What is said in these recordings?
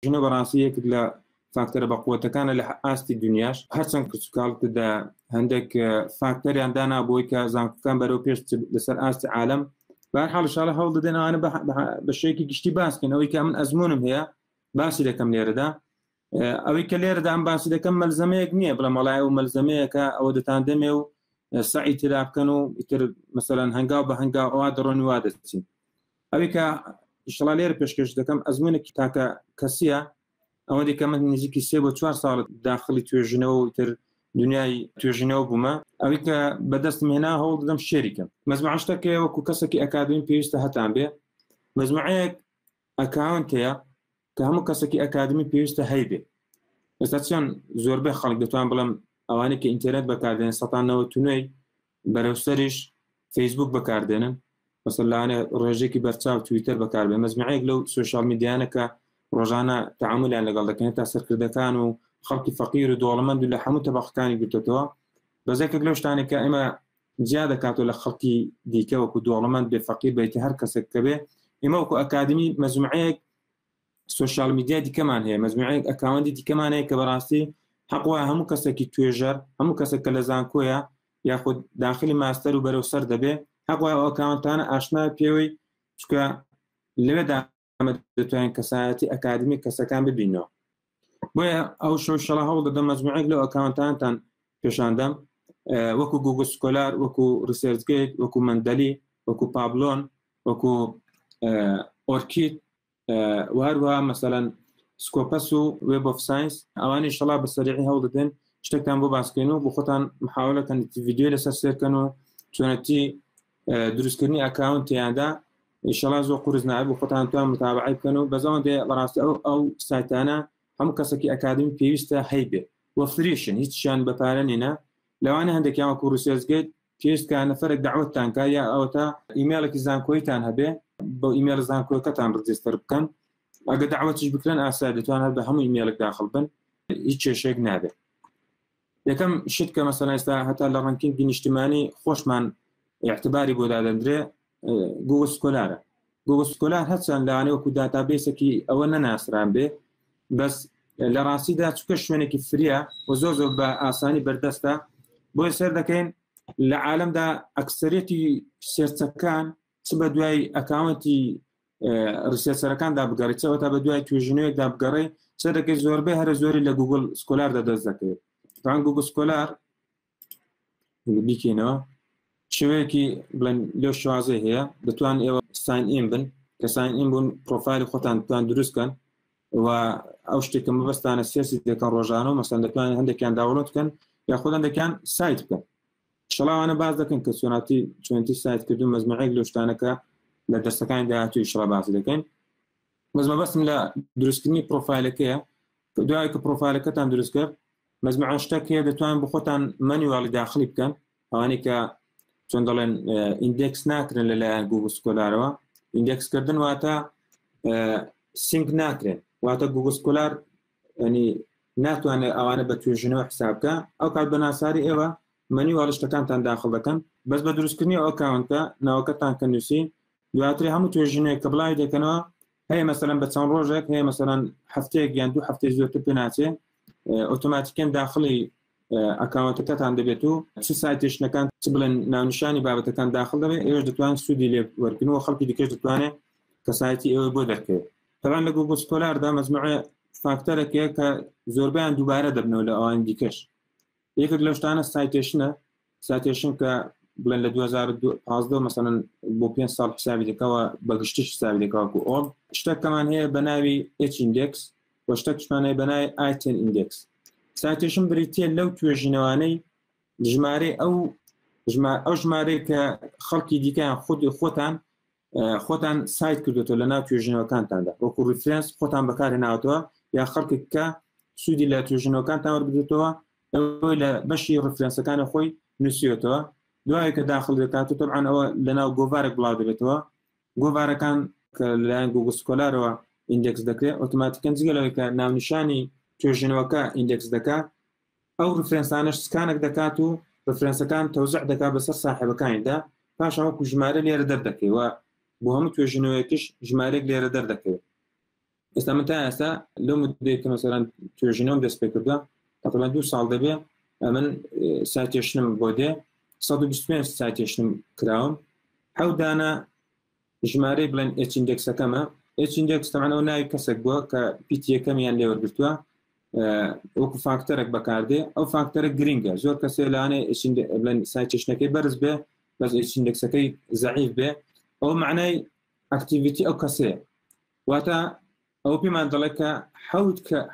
ژنە بەڕاستی یەکێک لە فاکتەرە بەقووەتەکانە لە ئاستی دنیاش هەرچەند کچکاڵتدا هەندێک فاکتەریان دانا بۆی کە زانکۆکان بەرەو پێش لەسەر ئاستی عالەم بەهەرحاڵ ئینشاڵڵا هەوڵ دەدەنەوانە بە شێوەیەکی گشتی باسکەن ئەوەی کە من ئەزمونم هەیە باسی دەکەم لێرەدا ئەوەی کە لێرەدا ئەم باسی دەکەم مەلزەمەیەک نییە بڵێ مەڵای ئەو مەلزەمەیەکە ئەوە دەتان دەمێ و سعی ترا بکەن و ئیتر مەسەلەن هەنگاو بە هەنگاو ئەوە دەڕۆنی وا دەچین ئەوەی کە ئینشاڵڵا لێرە پێشکەش دەکەم ئەزمونێکی تاکە کەسیە ئەوە دیکە من نزیکی 3 بۆ 4 ساڵ داخلی توێژینەوە و تر دنیای توێژینەوە بوومە ئەوەی کە بەدەستم هێنا هەوڵ دەدەم شێریکەم مەزموعە شتێکە وەکو کەسێکی ئەکادمی پێویستە هەتان بێ مەزموعەیەک ئەکاونتەیە کە هەموو کەسێکی ئەکادمی پێویستە هەیبێ ئێستا چۆن زۆربەی خەڵک دەتوان بڵم ئەوانەی کە ئینتەرنێت بەکاردێنن 99 بەرەوسەریش فەیسبوک بەکاردێنن مەسەلانە ڕێژێکی بەرچاو تویتەر بەکاربێن مەزموعەیەک لەو سوشال میدیانە کە ڕۆژانە تعاملیان لەگەڵ دەکەن تا سەرکردەکان و خەڵکی فەقیر و دۆڵەمەند و لە هەموو تەبەقەکانی گرتوتەوە بەزێکێک لەو شتانێک کە ئێمە جیا دەکاتەوە لە خەڵکی دیکە وەکو دۆڵەمەند بێ فەقیر بێتی هەر کەسێک کە بێ ئێمە وەکو ئەکادمی مەزموعەیەک سوشال میدیا دیکەمان هەیە مەزموعەیەک ئەکاونتی دیکەمان هەیە کە بەڕاستی حەقوە هەموو کەسێکی توێژەر هەموو کەسێک کە لە زانکۆیە یاخود داخلی ماستەر و بەرەو سەر دەبێ حەقوە ئەو ئەکاونتانە ئاشنا پێوەی چکە لەوێدا دەتوانین کەسایەتی ئەکادمی کەسەکان ببینەوە بۆیە ئەو شەڵا هەوڵ دەدەم مەزموعەیەک لەو ئەکاونتانتان پێشاندەم وەکو گوگل سکۆلار وەکو ریسێرچگەیت وەکو مەندەلی وەکو پابلۆن وەکو ئۆرکید وهروها مەسەلەن سکۆپەس و وێب ئۆف ساینس ئەوانی شەڵا بە سەریعی هەوڵ دەدەن شتێکتان بۆ باسکەین و بۆ خۆتان محاولەکەن ڤیدیۆ لەسەر سێرکەن و چۆنەتی دروستکردنی ئەکاونتیاندا ئینشاءالله زۆر قورس نایە بۆ خۆتان توان متابعەی بکەن و بەزەوەندێ بەڕاستی ئەو سایتانە هەموو کەسێکی ئەکادمی پێویستە هەیبێ وە فریشن هیچیان بەپارە نینە لەوانە هەندێکیان وەکو ریسێرچگەیت پێویستکە نەفەرێک دەعوەتتان کە یا ئەوە تا ئیمێلێکی زانکۆیتان هەبێ بۆ ئیمێل زانکۆیەکەتان ڕجستەر بکەن ئەگە دەعوەتیش بکرێن ئاسا دەتوان هەر بە هەموو ئیمێلێک داخڵ بن هیچ کێشەیەک نابێت یەکەم شت کە مەسەڵەن ئێستا هەتا لە ڕانکینگی نیشتیمانی خۆشمان اعتباری بۆ دادەندرێ گوگل سکۆلارە گوگل سکۆلار هەرچەند لەوانەیە وەکو داتابێسێکی ئەوە نەناسران بێ بەس لە ڕاستیدا چکە شوێنێکی فریە و زۆر زۆر بە ئاسانی بەردەستە بۆی سەر دەکەین لە عالەمدا ئەکسەرێتی سێرچەکان چ بە دوای ئەکاونتی ڕسێسەرەکاندا بگەڕێتەوە تا بە دوای توێژینەوەیەکدا بگەڕێ سەر دەکەی زۆربەی هەرە زۆری لە گوگل سکۆلاردا دەست دەکەوێت تاوان گوگل سکۆلار بیکەینەوە شوەیەکی بڵێن لێو شوازەی هەیە دەتوان ئێوە ساین ئین بن کە ساین ئین بوون پرۆفایلی خۆتان دەتوان دروستکەن و ئەو شتێکە مەبەستانە سێرسی دەکەن ڕۆژانە و مەسەڵەن دەتوانن هەندێکیان داوڵۆت بکەن یا خۆ هەندێکیان سایت بکەن شڵاوانە باز دەکەن کە چۆنەتی سایت کردو مەزموعەیەک لەو شتانەکە لە دەستەکانی داهاتووی شڵا باسی دەکەین مەزمەبەستم لە دروستکردنی پرۆفایلەکەیە دوای کە پرۆفایلەکەتان دروست کرد مەزموعە شتێک هەیە دەتوان بە خۆتان مەنیواڵی داخلی بکەن ئەوانەی کە چۆن دەڵێن ئیندێکس ناکرێن لەلایەن گوگل سکۆلارەوە ئیندێکسکردن واتە سینک ناکرێن واتە گوگل سکۆلار ینی ناتوانێت ئەوانە بە توێژینەوە حسابکە ئەو کات بە ناساری ئێوە مەنیواڵی شتەکانتان داخل دەکەن بەس بە دروستکردنی ئەو ئەکاونتە ناوەکەتان کە نووسین دواتری هەموو توێژینەیە کە بڵاوی دەکەنەوە هەیە مەسەلەن بە چەند ڕۆژێک هەیە مەسەلەن هەفتەیەک یان 2 هەفتەی زۆرتر پێ ناچێت ئۆتۆماتیکەن داخلی ئەکاونتەکەتان دەبێت و چ سایتێشنەکان چ بڵێن ناونیشانی بابەتەکان داخل دەبێت ئێوەش دەتوان سوودی لێ وەرگنەوە خەڵکی دیکەش دەتوانێت کە سایتی ئێوە بۆ دەکەوێت تەوان لە گوگل سکۆلاردا مەزموعە فاکتەرێکەیە کە زۆربیان دووبارە دەبنەوە لە ئەوان دیکەش یەکێک لەو شتانە سایتێشن کە بڵێن لە 2015 مەسەڵەن بۆ 5 ساڵ حسابی دەکەوە بەگشتیش حسابی دەکەوە ئۆڵ شتێکمان هەیە بە ناوی H-index و شتێکمان هەیە بە ناوی I-10 index سایتێشن بریتیە لەو توێژینەوانەی ژمارەی ئەو ژمارەی کە خەڵکی دیکەیان خۆتان سایت کردوێتەوە لە ناو توێژینەوەکانتاندا وەکو ریفرێنس خۆتان بەکارهێناوەتەوە یا خەڵکێک کە سوودی لە توێژینەوەکانتان وەربگرێتەوە ئەوەی لە بەشی ریفرێنسەکانی خۆی نووسیوێتەوە دوای کە داخل دەکات و طبعاً ئەوە لە ناو گۆڤارێک بڵاو دەبێتەوە گۆڤارەکان کە لەلایەن گوگل سکۆلارەوە ئیندێکس دەکرێت ئۆتۆماتیکەن جگەلەوەی کە ناونیشانی توێژینەوەکە ئیندێکس دەکات ئەو ریفرێنسانەش سکانێک دەکات و ریفرێنسەکان تەوزیع دەکات بەسەر ساحێبەکانیدا پاش ئەوەکو ژمارە لێرە دەردەکەوێت و بۆ هەموو توێژینەوەیەکیش ژمارەیەک لێرە دەردەکەوێت ئێستا من تا ئێستا لەو مدەیە کە مەسەڵەن توێژینەوەم دەست پێ کردووە تقریبا 2 ساڵ دەبێ من سایتێشنم بۆ دێ 125 سایتێشنم کراوم 7 دانە ژمارەی بڵێن ئچ ئیندێکسەکەمە ئچ ئیندێکس تەمەن ئەو ناوی کەسێک بووە کە پیتی یەکەمیان لێ وەرگرتووە وەکو فاکتەرێک بەکاردێ ئەو فاکتەرە گرینگە زۆر کەسێ لەوانێ بڵێن سایتێشنەکەی بەرز بێ بەس ئچ ئیندێکسەکەی زەعیف بێ ئەو معنای ئەکتیڤیتی ئەو کەسەیە واتە ئەو پێمان دەڵێت کە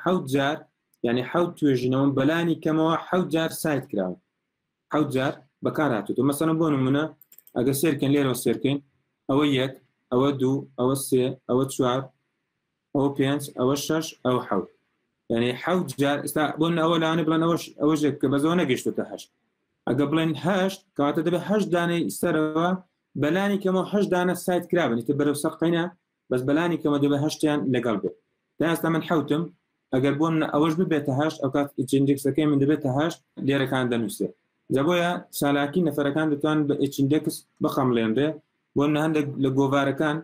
حەوت جار یعنی حەوت توێژینەوە بەلانی کەمەوە حەوت جار سایت کراوە حەوت جار بەکار هاتووە مەسەڵەن بۆ نمونە ئەگەر سێرکەن لێرەوە سێرکەین ئەوە 1 ئەوە 2 ئەوە 3 ئەوە 4 ئەوە 5 ئەوە 6 ئەوە 7 یعنی حەوت جار ئێستا بۆ ئەوە لەوانێ بڵێن ئەوەژێک کە بەزەوە نەگەیشتوتە 8 ئەگە بڵێن 8 کەواتە دەبێت 8 دانەی سەرەوە بەلانی کەمەوە 8 دانە سایت کرابن ئیتر بەرەو سەقینە بەس بەلانی کەمە دەبێت 8یان لەگەڵ بێت تا ئێستا من حەوتم ئەگەر بۆ ئەوەش ببێتە 8 ئەو کات ئیندێکسەکەی من دەبێتە 8 لێرەکان دەنووسێت جابۆیە چالاکی نەفەرەکان دەتوان بە ئیندێکس بخەمڵێنرێ بۆ هەندێک لە گۆڤارەکان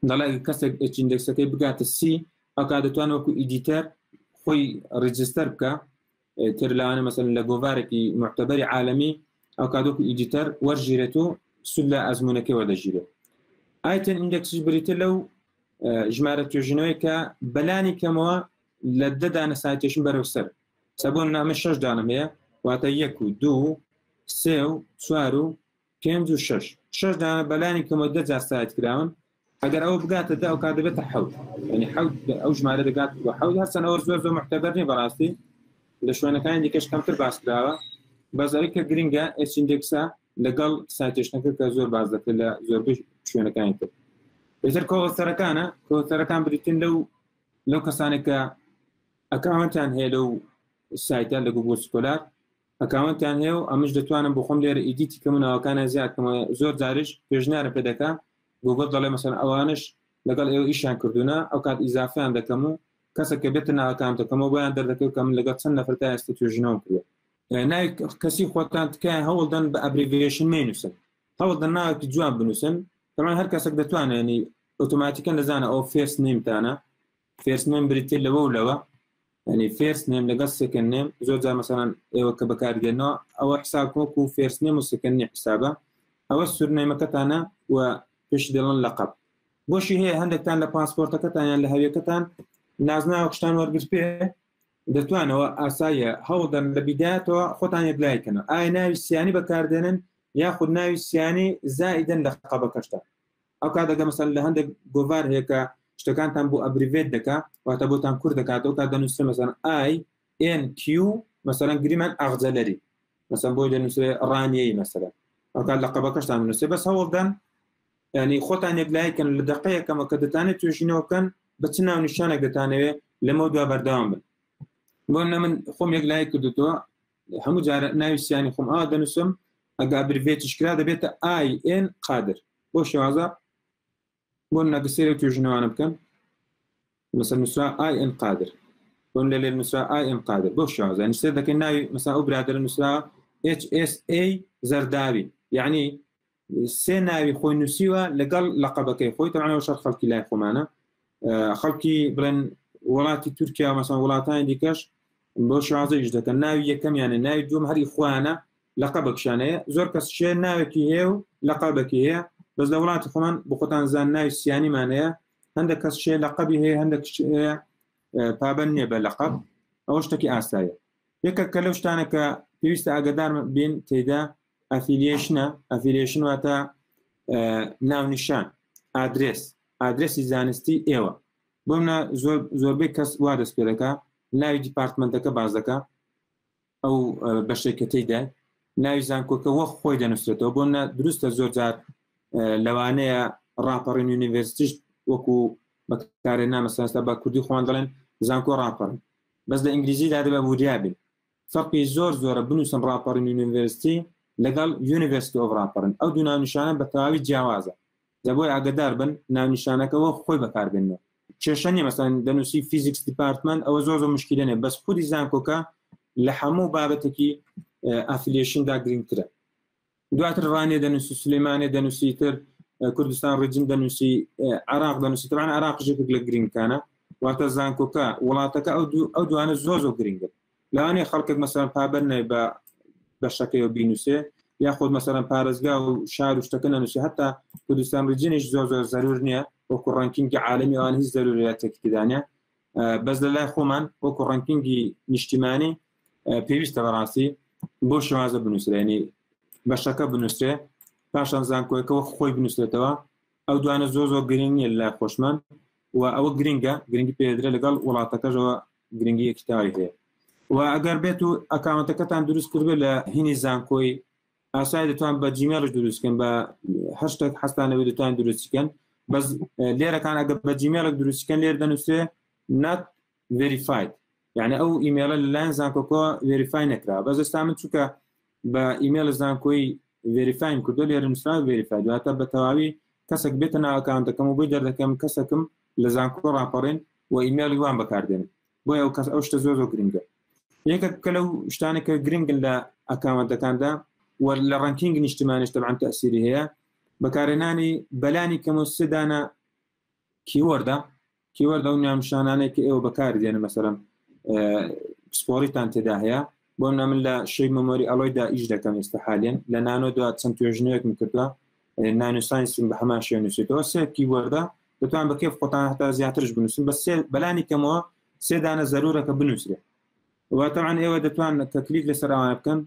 دەڵێ کەسێک ئیندێکسەکەی بگاتە سی ئەو کات دەتوان وەکو ئیدیتەر خۆی ڕیجستەر بکە تر لەوانە مەسەڵەن لە گۆڤارێکی معتەبەری عالەمی ئەو کات وەکو ئیدیتەر وەرژیرێت و سود لە ئەزمونەکەی وەردەژیرێت ئایتن ئیندێکسش بریتە لەو ژمارە توێژینەوەی کە بەلانی کەمەوە لە 10 دانە سایتێشن بەرەو سەر سەبۆن نامە 6 دانم هەیە واتە 1 و 2 3 و 4 و 5 و 6 دانە بەلانی کەمەوە 10 جار سایت کراون ئەگەر ئەوە بگاتە دا ئەو کات دەبێتە حەوت یعنی حەوت ئەو ژمارە دەگات بۆ حەوت هەرچەند ئەوە زۆر معتەبەر نیە بەڕاستی لە شوێنەکانی دیکەش کەمتر باس کراوە بەزەوەی کە گرینگە ئچ ئیندێکسە لەگەڵ سایتێشنەکە کە زۆر باز دەکرێت لە زۆربەی شوێنەکانی تر بێتر کۆڵەسەرەکان بریتن لەو کەسانێک کە ئەکاونتیان هەیە لەو سایتە لە گوگل سکۆلار ئەکاونتیان هەیە و ئەمش دەتوانم بۆ خۆم لێرە ئیدیتی کەمونەوەکانە زیادکەمە زۆر جاریش پێشنیارە پێ دەکا گوگل دەڵێ مەسەڵەن ئەوانش لەگەڵ ئێوە ئیشیان کردوونە ئەو کات ئیزافیان دەکەم و کەسێک کە بێتە ناوەکانتەکەمەوە بۆیان دەردەکەوت کەم لەگەڵ چەند نەفەر تا ئێستا توێژینەوە کردووە ناوی کەسی خۆتان تکایە هەوڵدەن بە ئەبریڤیشن مێنووسن هەوڵدەن ناوێکی جوان بنووسن تەمان هەر کەسێک دەتوانێت ینی ئۆتۆماتیکەن دەزانە ئەو فێرس نێمتانە فێرس نێم بریتێ لەوە و لەوە ینی فێرس نێم لەگەڵ سێکەند نێم زۆر جار مەسەڵەن ئێوە کە بەکاردێنەوە ئەوە حساب وەکو فێرس نێم و سێکەندنی حسابە ئەوە سورنێمەکەتانە و پێشی دەڵێن لەقەب بۆشی هەیە هەندێکتان لە پاسپۆرتەکەتان یان لە هەویەکەتان نازناوە قشتان وەرگرت پێ دەتوانەوە ئاسایە هەوڵدەن لە بیدایەتەوە خۆتان یەکلایکەنەوە ئایا ناوی سیانی بەکاردێنن یاخود ناوی سیانی زائیدەن لە قەبەکەشتا ئەو کات دەگە مەسەڵەن لە هەندێک گۆڤار هەیە کە شتەکانتان بۆ ئەبریڤێت دەکا واتە بۆتان کوور دەکاتەوە کات دەنووسێ مەسەڵەن INQ مەسەڵەن گریمان ئاغجەلەری مەسەڵەن بۆی دەنووسێ ڕانیەی مەسەڵەن ئەو کات لە قەبەکەشتان دەنووسێ بەس هەوڵدەن ینی خۆتان یەکلایکەن لە دەقەیەکەمە کە دەتانێت توێژینەوە بکەن بە چ ناو نیشانێک دەتانەوێت لەمەوە دوا بەردەوام بن بۆ من خۆم یەکلای کردوتەوە هەموو جارە ناوی سیانی خۆم ئاوا دەنووسم ئەگە ئەبریڤێتیش کرا دەبێتە IN قادر بۆ شێوازە بۆ نەگەسێرە توێژینەوانە بکەن مەسەڵەن نووسرا IN قادر بۆ لێ نووسرا IN قادر بۆ شێوازە نووسێ دەکەین ناوی مەسەڵەن ئەو برادەرە نووسرا HSA زەرداوی یعنی سێ ناوی خۆی نووسیوە لەگەڵ لەقەبەکەی خۆی تەوانەوە شەر خەڵکی لای خۆمانە خەڵکی بڵێن وڵاتی تورکیا مەسەڵەن وڵاتانی دیکەش بۆ شازەیش دەکەن ناوی یەکەم یانە ناوی دوم هەری خوانە لەقەبەکشانەیە زۆر کەس شێ ناوێکی هەیە و لەقەبێکی هەیە بەس لە وڵاتی خۆمان بۆ خۆتان زان ناوی سیانیمانەیە هەندێک کەس شێ لەقەبی هەیە هەندێک هەیە پابەند نییە بە لەقەب ئەوە شتێکی ئاساییە یەکێک کە لەو شتانە کە پێویستە ئاگادار بین تێیدا ئەفیلیشن واتە ناونیشان ئادرێسی زانستی ئێوە بۆ منە زۆربەی کەس وا دەست پێ دەکا ناوی دیپارتمەنتەکە باز دەکا ئەو بەشێکە تێیدا ناوی زانکۆکە وەک خۆی دەنووسێتەوە بۆ منە دروستە زۆر جار لەوانەیە ڕاپەڕین یونیڤرسیتیش وەکو بەکارێنا مەسەڵەن بە کوردی خۆیان دەڵێن زانکۆ ڕاپەڕن بەس لە ئینگلیزیدا دەبێت وریابین فەرقی زۆرە بنووسن ڕاپەڕین یونیڤرسیتی لەگەڵ یونیڤرسیتی ئۆف ڕاپەڕن ئەو دوو ناونیشانە بە تەواوی جیاوازە دەبۆی ئاگادار بن ناونیشانەکەەوە خۆی بەکاربێنەوە کێشە نیە مەسەڵەن دەنووسی فیزیکس دیپارتمنت ئەوە زۆر مشکلە نیە بەس خودی زانکۆکە لە هەموو بابەتێکی ئەفیلیشندا گرنگترە دواتر ڕانێ دەنووسی سلێمانێ دەنووسی تر کوردستان ڕێجیم دەنووسی عراق دەنووسی طبعاً عراق ژێکێک لە گرنگکانە واتە زانکۆکە وڵاتەکە ئەو دوانە زۆر گرنگە لەوانەیە خەڵکێک مەسەڵەن پابەرنێ بە شەکەیەوە بینوسێ یاخود مەسەڵەن پارێزگا و شار و شتەکە نەنووسێ هەتا کوردستان ریجنیش زۆر زەرور نییە وەکو ڕانکینگی عالەمی ئەوان هیچ زەرورەتێکی تێدانە بەس لە لای خۆمان وەکو ڕانکینگی نیشتیمانی پێویستە بەڕاستی بۆ شێوازە بنووسرێ ینی بەشەکە بنووسێ پاشان زانکۆیەکەوە خۆی بنووسێتەوە ئەو دوانە زۆر گرنگ نیە لە خۆشمان و ئەوە گرنگی پێدرێت لەگەڵ وڵاتەکەژەوە گرنگی یەکتاوی هەیە و ئەگەر بێت و ئەکاونتەکەتان دروست کردبێت لە هینی زانکۆی ئاسای دەتوان بە جیمێلش دروستکەن بە هەشتێک حستانەوەی دەتوان دروستکەن بەس لێرەکان ئەگە بە جیمێلێک دروستکەن لێر دەنووسێ not verified يعني ئەو ئیمێلە لەلایەن زانکۆکۆ ڤێریفای نەکرا بەس ئێستا من چووکە بە ئیمێلە زانکۆی ڤێریفایم کردو لێرە نووسرا ڤێریفای دواتە بە تەواوی کەسێک بێتە ناو ئەکاونتەکەم و بۆی دەردەکەم کەسێکم لە زانکۆ ڕاپەڕێن و ئیمێلی وان بەکاردێنم بۆیە ئەو شتە زۆر گرنگە یەکە کە لەو شتانێکە گرنگن لە ئەکاونتەکاندا و لە ڕانکینگ نیشتیمانیش تەبعاً تەئسیری هەیە بەکارهێنانی بەلانی کەم و سێدانە کیوەردە و نامشانانێک کە ئێوە بەکاردێنن مەسەڵەن پسپۆریتان تێدا هەیە بۆ من لە شەی مەمۆری ئەڵۆیدا ئیش دەکەم ئێستا حالێن لە نانۆ دوات چەند توێژنەیەکم کردووە نانوساینسم بە هەمان شێوە نووسێتەوە سێ کیوەردە دەتوان بە کێف خۆتان هەتا زیاترش بنووسن بە بەلانی کەمەوە سێدانە زەرورەکە بنووسرێ واتەعاً ئێوە دەتوان کە کلیک لەسەر ئەوانە بکەن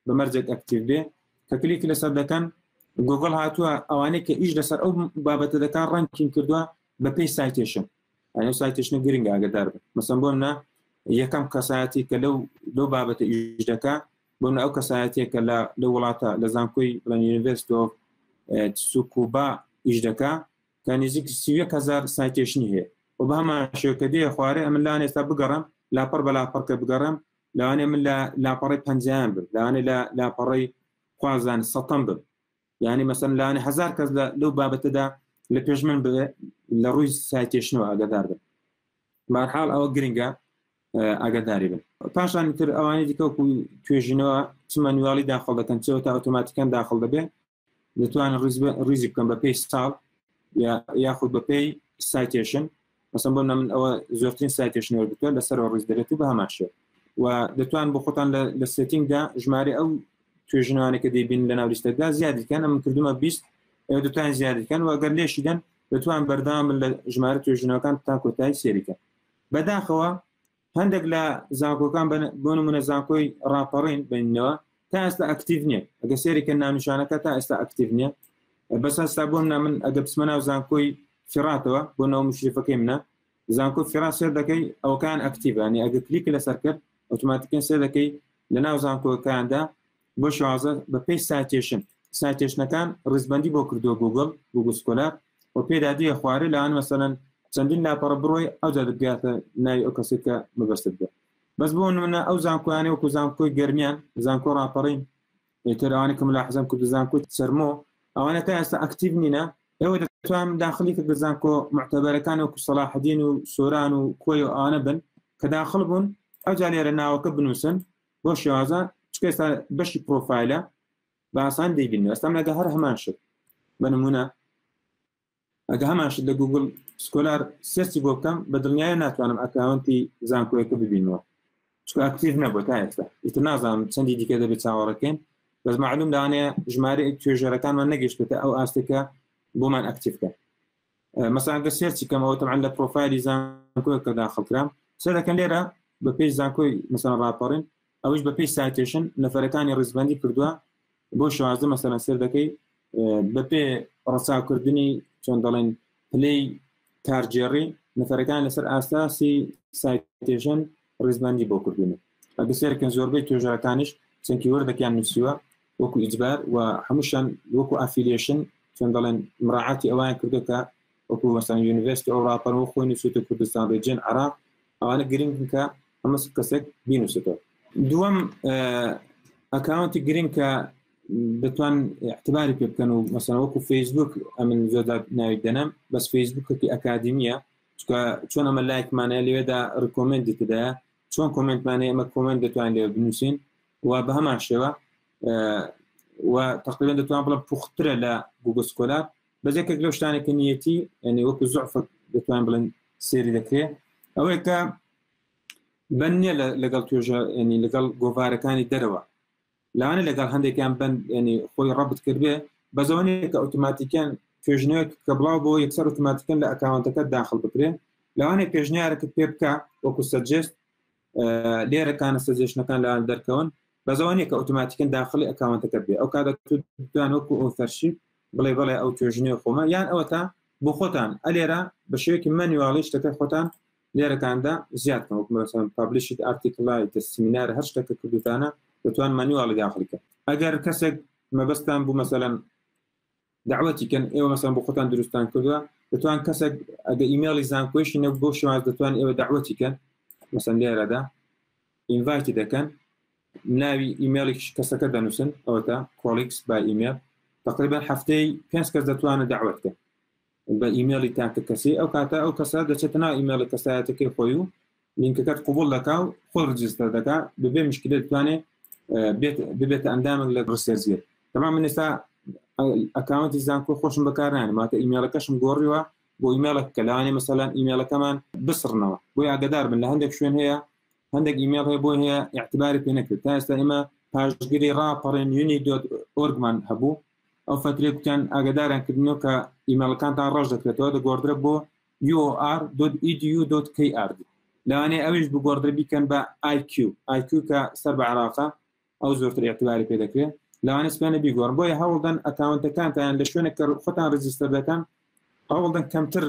بە مەرجێک ئەکتیڤ بێ کە کلیک لەسەر دەکەن گوگل هاتووە ئەوانەیە کە ئیش لەسەر ئەو بابەتە دەکان ڕەنکینگ کردووە بە پێی سایتێشن ئەو سایتێشنە گرنگە ئاگدار بن مەسەڵەن بۆ منە یەکەم کەسایەتی کە لەو بابەتە ئیش دەکا بۆ منە ئەو کەسایەتێک کە لە وڵاتە لە زانکۆی بڵێن یونیڤرسیتی ئۆف تسوکوبا ئیش دەکا کە نزیک 30,000 سایتێشنی هەیە و بە هەمان شێوە کە دێ خوارێ ئەمن لاوان ئێستا بگەڕم لاپەڕ بە لاپەڕکە بگەڕم لەوانێ من لە لاپەڕی 50 بم لەوانێ لە لاپەڕی خوازان 100 بم یعنی مەسەن لەوانێ 1000 کەس لەو بابەتەدا لە پێش من بێ لە ڕووی سایتێشنەوە ئاگادار بن بەهەرحاڵ ئەوە گرنگە ئاگاداری بن پاشان تر ئەوانی دیکە وەکو توێژینەوە چ مانیواڵی داخڵ دەکەن چەوە تا ئۆتۆماتیکەن داخڵ دەبێت دەتوانن ریزی بکەن بە پێی ساڵ یاخود بە پێی سایتێشن مەسەڵەن بۆ من ئەوە زۆرترین سایتێشنەوە بتوە لەسەرەوە ڕیز دەرێت و بە هەمان شێوە و دەتوان بۆ خۆتان لە سێتینگدا ژمارە ئەو توێژنەوانێکە دەیبین لە ناو لیستەکەدا زیادیکەن ئەم کردومە 20 ئێوە دەتوان زیادیکەن و ئەگەر لێشیدەن دەتوان بەردەوام لە ژمارە توێژنەوەکان تا کۆتایی سێریکە بەداخەوە هەندێک لە زانکۆکان بۆ نمونە زانکۆی ڕاپەڕین بینەوە تا ئێستا ئەکتیڤ نییە ئەگە سێریکە ناونیشانەکە تا ئێستا ئەکتیڤ نییە بەس هەستا بۆ من ئەگە بچمە ناو زانکۆی فێراتەوە بۆ ناو مشریفەکەی منە زانکۆ فێرات سێر دەکەی ئەوکان ئەکتیڤانی ئەگە کلیک لەسەر کرد ئۆتۆماتیکەن سێر دەکەی لە ناو زانکۆکاندا بۆ شوازە بە پێی سایتێشنەکان ڕزبندی بۆ کردووە گوگل سکۆلار و پێدادیە خوارێ لەوان مەسەڵەن چەندین لاپەڕە بڕۆی ئەوجا دەبگاتە ناوی ئەو کەسێکە مەبەستت بێت بەس بۆ منە ئەو زانکۆیانێ وەکو زانکۆی گەرمیان زانکۆ ڕاپەڕین ئێتەرەوانی کەم لاحزم کرد زانکۆی سەرمۆ ئەوانە تا ئێستا ئەکتیڤ نینە ئێوە دەتوان داخلی کە زانکۆ معتەبەرەکان وەکو سەلاحەدین و سۆران و کۆی و ئەوانە بن کە داخل بوون ئەوجا لێرە ناوەکە بنووسن بۆ شێوازە چکە ئێستا بەشی پرۆفایلە بە ئاسان دەیبینەوە ئێستا لەگە هەر هەمان شت بە نمونە ئەگە هەمان شت لە گوگل سکۆلار سێرچی بۆ بکەم بە دڵنیایە ناتوانم ئەکاونتی زانکۆیەکە ببینەوە چکە ئەکتیڤ نەبووە تا ئێستا ئیتر نازانم چەندی دیکە دەبێت چاوەڕەکەین بەس معلوم لەوانەیە ژمارە توێژەرەکانمان نەگەیشتێتە ئەو ئاستێکە بۆمان ئەکتیڤکە مەسەڵەن ئەگە سێرچی کەمەوە تەبعاً لە پرۆفایلی زانکۆیەکە داخڵکرام سێر دەکەن لێرە بە پێی زانکۆی مەسەڵەن ڕاپەڕین ئەوش بە پێی سایتێشن نەفەرەکانی ڕزبەندی کردووە بۆ شوازە مەسەڵەن سێر دەکەی بە پێ ڕەچاوکردنی چۆن دەڵێن پلەی کارجێڕی نەفەرەکان لەسەر ئاساسی سایتێشن ڕزبەندی بۆ کردوونە ئەگە سێرکەن زۆربەی توێژەرەکانیش چەندکی وەردەکیان نووسیوە وەکو ئیجبار و هەمووشان وەکو ئافیلیشن چۆن دەڵێن مراعاتی ئەوان کردەکە وەکو مەسەڵەن یونیڤرسیتی ئەو ڕاپەڕەوە خۆی نووسێتە کوردستان ڕێجێن عێراق ئەوانە گرنگن کە هەموو کەسێک بینووسێتەوە دووەم ئەکاونتی گرنگ کە دەتوان اعتباری پێ بکەن و مەسەڵەن وەکو فەیسبوک ئەمن زۆر ناوی دەنەم بەس فەیسبوکێکی ئەکادمیە چونکە چۆن ئەمە لایکمانەیە لێوێدا ڕکۆمنتی تدایە چۆن کۆمنتمانەیە ئەمە کۆمنت دەتوان لێ بنووسین و بە هەمان شێوە و تقریبا دەتوان بڵێم پوخترە لە گوگل سکۆلار بەجێکێک لەو شتانێکە نیەتی یعنی وەکو زوعفە دەتوان بڵێن سێری دەکرێت ئەوەیە کە بەنیە لەگەڵ توێژە ینی لەگەڵ گۆڤارەکانی دەرەوە لەوانە لەگەڵ هەندێکیان بند ینی خۆی ڕەبت کردبێ بەزەوەنەیە کە ئۆتۆماتیکیان پێشنەوەی کە بڵاو بۆ یەکسەر ئۆتۆماتیکەن لە ئەکاونتەکە داخل بکرێن لەوانەیە پێشنیارەکەت پێ بکە وەکو سەجست لێرەکانە سەجێشنەکان لەوان دەرکەون بەزەوەنەیە کە ئۆتۆماتیکەن داخلی ئەکاونتەکە بێ ئەو کاتە توان وەکو ئۆفەرشیپ بڵێ بڵێ ئەو توێژنەوە خۆمە یان ئەوە تا بۆ خۆتان ئەلێرە بە شێوەیەکی مەنیواڵی شتەکە خۆتان لێرەکاندا زیادکەن وەکو مەسەڵەن پابلیشیت ئارتیکڵای سیمینار هەر شتێکە کردوتانە دەتوان مەنیواڵی داخلیکە ئەگەر کەسێک مەبەستان بوو مەسەڵەن دعوەتیکەن ئێوە مەسەڵەن بۆ خۆتان دروستان کردووە دەتوان کەسێک ئەگە ئیمێڵی زانکۆیشی نە بۆ شێواز دەتوان ئێوە دعوەتیکەن مەسەڵەن لێرەدا ئینڤایتی دەکەن ناوی ئیمێڵی کەسەکە دەنووسن ئەوە تا کۆلیکس با ئیمێل تقریبا هەفتەی 5 کەس دەتوانێت دعوەتکە بە ئیمێڵی تاکە کەسی ئەو کاتە ئەو کەسە دەچێتە ناو ئیمێڵی کەسایەتەکەی خۆی و لینکەکەت قوبوڵ دەکا و خۆی ڕجستەر دەکا ببێ مشکلە دەتوانێت ببێتە ئەندامێک لە ڕسێرزیێت تەمام من ئێستا ئەکاونتی زانکۆ خۆشم بەکارنان ماتە ئیمێڵەکەشم گۆڕیوە بۆ ئیمێڵێک کە لەوانێ مەسەڵەن ئیمێڵەکەمان بسڕنەوە بۆی ئاگدار بن لە هەندێک شوێن هەیە هەندێک ئیمێڵ هەیە بۆ هەیە اعتباری پێ نەکرد تا ئێستا ئێمە پاشگیری ڕاپەڕێن uni.orgمان هەبوو ئەو فترێکیان ئاگداران کردنەوە کە ئیمێڵەکانتان ڕەش دەکرێتەوە دەگۆڕدرە بۆ ur.edu.kr لەوانەیە ئەویش بگۆڕدرە بیکەن بە IQ کە سەر بە عراقە ئەو زۆرتر اعتباری پێ دەکرێت لەوانە سپیانە بیگۆڕن بۆیە هەوڵدەن ئەکاونتەکانتان لە شوێنە کە خۆتان ڕجستەر دەکەن هەوڵدەن کەمتر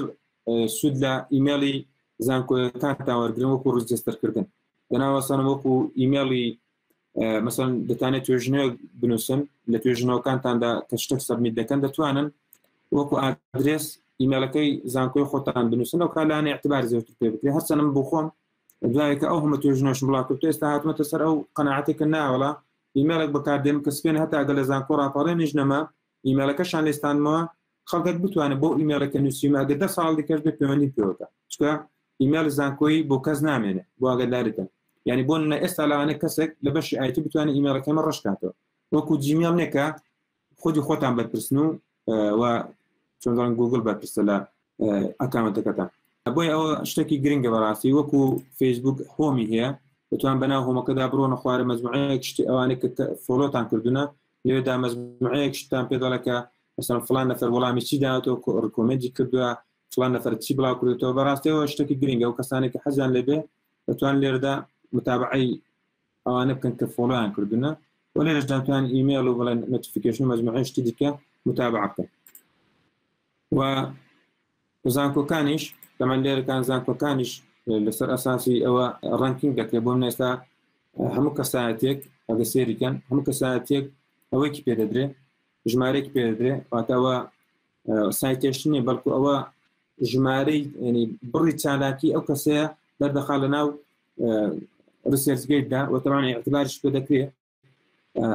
سود لە ئیمێڵی زانکۆیەکانتان وەرگرن وەکو ڕجستەرکردن دەناوەسەن وەکو ئیمێڵی مەسەڵەن دەتانێت توێژنەوە بنووسن لە توێژنەوەکانتاندا کە شتێک سەبمیت دەکەن دەتوانن وەکو ئادرێس ئیمێلەکەی زانکۆی خۆتان بنووسن ئەو کالانە اعتبار زیاتر پێ بکرێت هەرچەندم بۆ خۆم دوایە کە ئەو هەموو توێژنەوەشم بڵاو کرد ئێستا هاتوومەتە سەر ئەو قەناعەتێکە ناوەڵا ئیمێلێک بەکاردێنم کە سپێن هەتا ئەگەر لە زانکۆ ڕاپەڕێنیش نەما ئیمێلەکەشان لێستانمەوە خەڵکت بتوانێت بۆ ئیمێلەکە نووسیمە ئەگەر 10 ساڵ دیکەش بێت پەیوەندی پێوەکە چکە ئیمێل زانکۆی بۆ کەس نامێنێ بۆ ئاگاداریتن یعنی بۆ ئێستا لەوانە کەسێک لە بەشی ئایتی بتوانێت ئیمێلەکەمە ڕشکاتەوە وەکو جیمیل نێکە خودی خۆتان بەرپرسن و چۆن گوگل بەرپرسە لە ئەکاونتەکەتان بۆی ئەوە شتێکی گرنگە بەڕاستی وەکو فیسبوک هۆمی هەیە دەتوان بەناو هۆمەکەدا بڕۆنە خوارە مەزموعەیەک شتی ئەوانەی کە فۆلۆتان کردوونە لێدا مەزموعەیەک شتان پێ دەڵێکە مثلا فلان نەفەر وەڵامی چی داوەتەوە ڕکۆمەندی کردووە فلان نەفەر چی بڵاو کردێتەوە بەڕاستیەوە شتێکی گرنگە و کەسانی کە حەزیان لێبێ دەتوان لێرەدا متابعەی ئەوانە بکەن کە فۆلۆیان کردوونە و لێرەش دەتوان ئیمێل و بڵێن نۆتیفیکیشن مەزموعەی شتی دیکە متابعە بکەن و زانکۆکانیش تەمان لێرەکان زانکۆکانیش لەسەر ئەساسی ئەوە ڕانکینگ دەکرێت بۆ ئێستا هەموو کەسایەتێک ئەگە سێریکەن هەموو کەسایەتێک ئەوەیکی پێدەدرێ ژمارەیەکی پێدەدرێ واتەوە سایتێشتنی بەڵکو ئەوە ژمارەی ینی بڕی چالاکی ئەو کەسەیە دەردەخا لە ناو ریسێرچگەیتدا و تەمامی اعتباریش پێ دەکرێت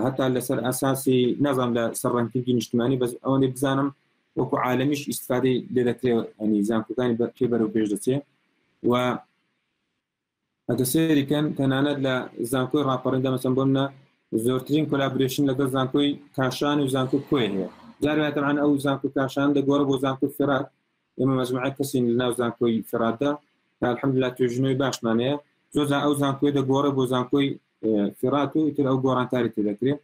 هەتا لەسەر ئاساسی نەزان لە سەر ڕانکینگی نیشتیمانی بەس ئەوەی بزانم وەکو عالمیش ئیسفادەی لێ دەکرێت ینی زانکۆکانی پێ بەرەو پێش دەچێت و ئەگە سێریکەن تەنانەت لە زانکۆی ڕاپەڕیندا مەسەڵەن بۆمە زۆرترین کۆلابۆریشن لەگەڵ زانکۆی کاشان و زانکۆ کۆی هەیە جارێ تەمان ئەو زانکۆ کاشان دەگۆڕە بۆ زانکۆ فێرات ئێمە مەجموعەی کەسین لە ناو زانکۆی فێراتدا تا الحەمدوللا توێژنەوەی باشمان هەیە زۆر ئەو زانکۆی دەگۆڕە بۆ زانکۆی فێرات و ئیتر ئەو گۆڕانکاری تێ دەکرێت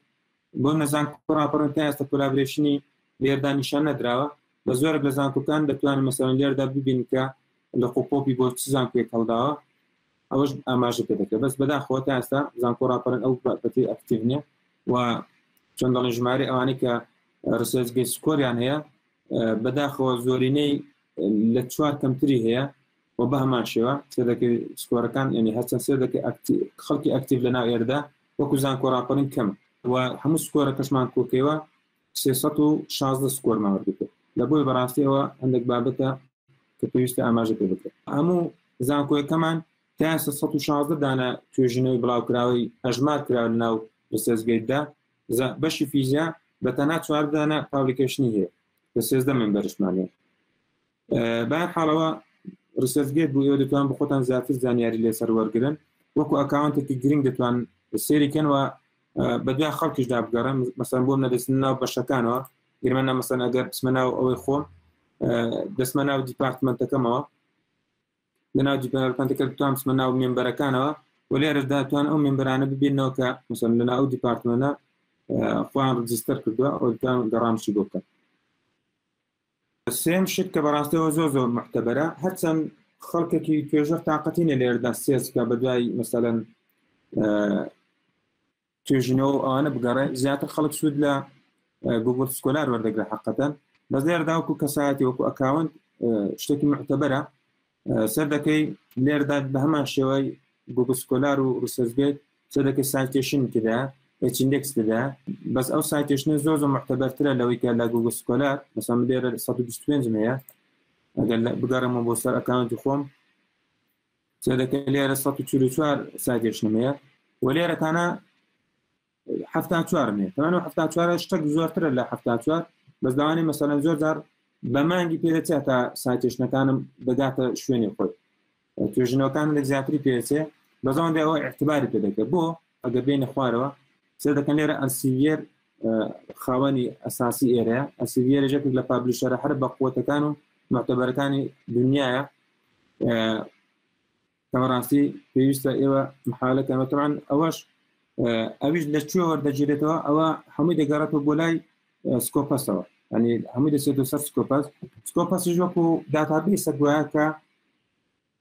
بۆ زانکۆ ڕاپەڕین تا ئێستا کۆلابۆریشنی لێردا نیشان نەدراوە بە زۆرێک لە زانکۆکان دەتوانن مەسەڵەن لێردا ببین کە لە قوپۆپی بۆ چ زانکۆیەک هەڵداوە ئەوەش ئاماژە پێ دەکرێت بەس بەداخەوە تا ئێستا زانکۆ ڕاپەڕین ئەو بەتی ئەکتیڤ نییە و چۆن دەڵێن ژمارە ئەوانەی کە ڕسێرچگەی سکۆریان هەیە بەداخەوە زۆرینەی لە 4 کەمتری هەیە و بە هەمان شێوە سێدەکەی سکۆرەکان ینی هەرچەند سێدەکەی خەڵکی ئەکتیڤ لە ناو ئێردا وەکو زانکۆ ڕاپەڕین کەم و هەموو سکۆرە کەشمان کۆکەوە 316 سکۆرمان وەرگرت لە بۆی بەڕاستیەوە هەندێک بابەتە کە پێویستە ئاماژە پێ بکرێت هەموو زانکۆیەکەمان تا 316 دانە توێژینەوەی بڵاوکراوی ئەژمار کراوە لەناو ریسێرچگەیتدا بەشی فیزیا بە تەنها 4 دانە پابلیکیشنی هەیە کە 13 ممبەرشمان هەیە بەهەرحاڵەوە ریسێرچگەیت بوو ئێوە دەتوان بە خۆتان زیاتر زانیاری لێسەر وەرگرن وەکو ئەکاونتێکی گرنگ دەتوان سێریکەن و بەدوای خەڵکیشدا بگەڕن مەسەڵەن بۆ نەدەستن ناو بەشەکانەوە گرمەنە مەسەڵەن ئەگەر بچمە ناو ئەوەی خۆم دەستمە ناو دیپارتمنتەکەمەوە لەناو دیپارتمەنتەکە توانم بچمە ناو مێمبەرەکانەوە و لێرەدا توان ئەو مێمبەرانە ببینەوە کە مثلا لەناو ئەو دیپارتمەنە خۆیان ڕجیستەر کردووە ئەو گەڕامشی بۆ بکەن. سێم شت کە بەڕاستیەوە زۆر محتەبەرە، هەرچەند خەڵکێکی توێژەر تااقەتینە لێرەدا سێزکە بە دوای مەسەلەن توێژینەوە ئەوانە بگەڕێ، زیاتر خەڵک سوود لە گوگل سکۆلار وەردەگرە حەقەتەن. بەس لێرەدا وەکو کەسایەتی وەکو ئەکاونت شتێکی معتەبەرە سەر دەکەی لێرەدا بە هەمان شێوەی گوگل سکۆلار و ڕسەرچگەیت سەر دەکەی سایتێشن تدا ئیندێکس تدا، بەس ئەو سایتێشنە زۆر معتەبەرترە لەوەی کە لە گوگل سکۆلار. مەسەڵەن لێرە 125 هەیە، ئەگەر بگەڕێمەوە بۆ سەر ئەکاونتی خۆم سەر دەکەی لێرە 144 سایتێشنم هەیە و لێرەکانە 74 هەیە. تەمەنەوە 74 شتێک زۆرترە لە 74، بەس داوانەی مەسەڵەن زۆر جار بە مانگی پێدەچێت تا سایتێشنەکانم بەداتە شوێنی خۆی، توێژنەوەکان لە زیاتری پێچێ بەزەوەندە ئەوە اعتباری پێ دەکرێت. بۆ ئەگەر بینە خوارەوە سێ دەکەن لێرە ئەلسیڤێر خاوەنی ئەساسی ئێرەیە. ئەلسیڤێر ژێک لە پابلیشەرە هەر بە قووەتەکان و معتەبەرەکانی دنیاە کەمەڕاستی پێویستە ئێوە محالەکەن. تەمان ئەوەش ئەویش لە کوێ وەردەگیرێتەوە، ئەوە هەمووی دەگەڕێتەوە بۆ لای سکۆپەسەوە، ینی هەمووی دەچێتەوە سەر سکۆپەسیش وەکو داتابیسە گوایە کە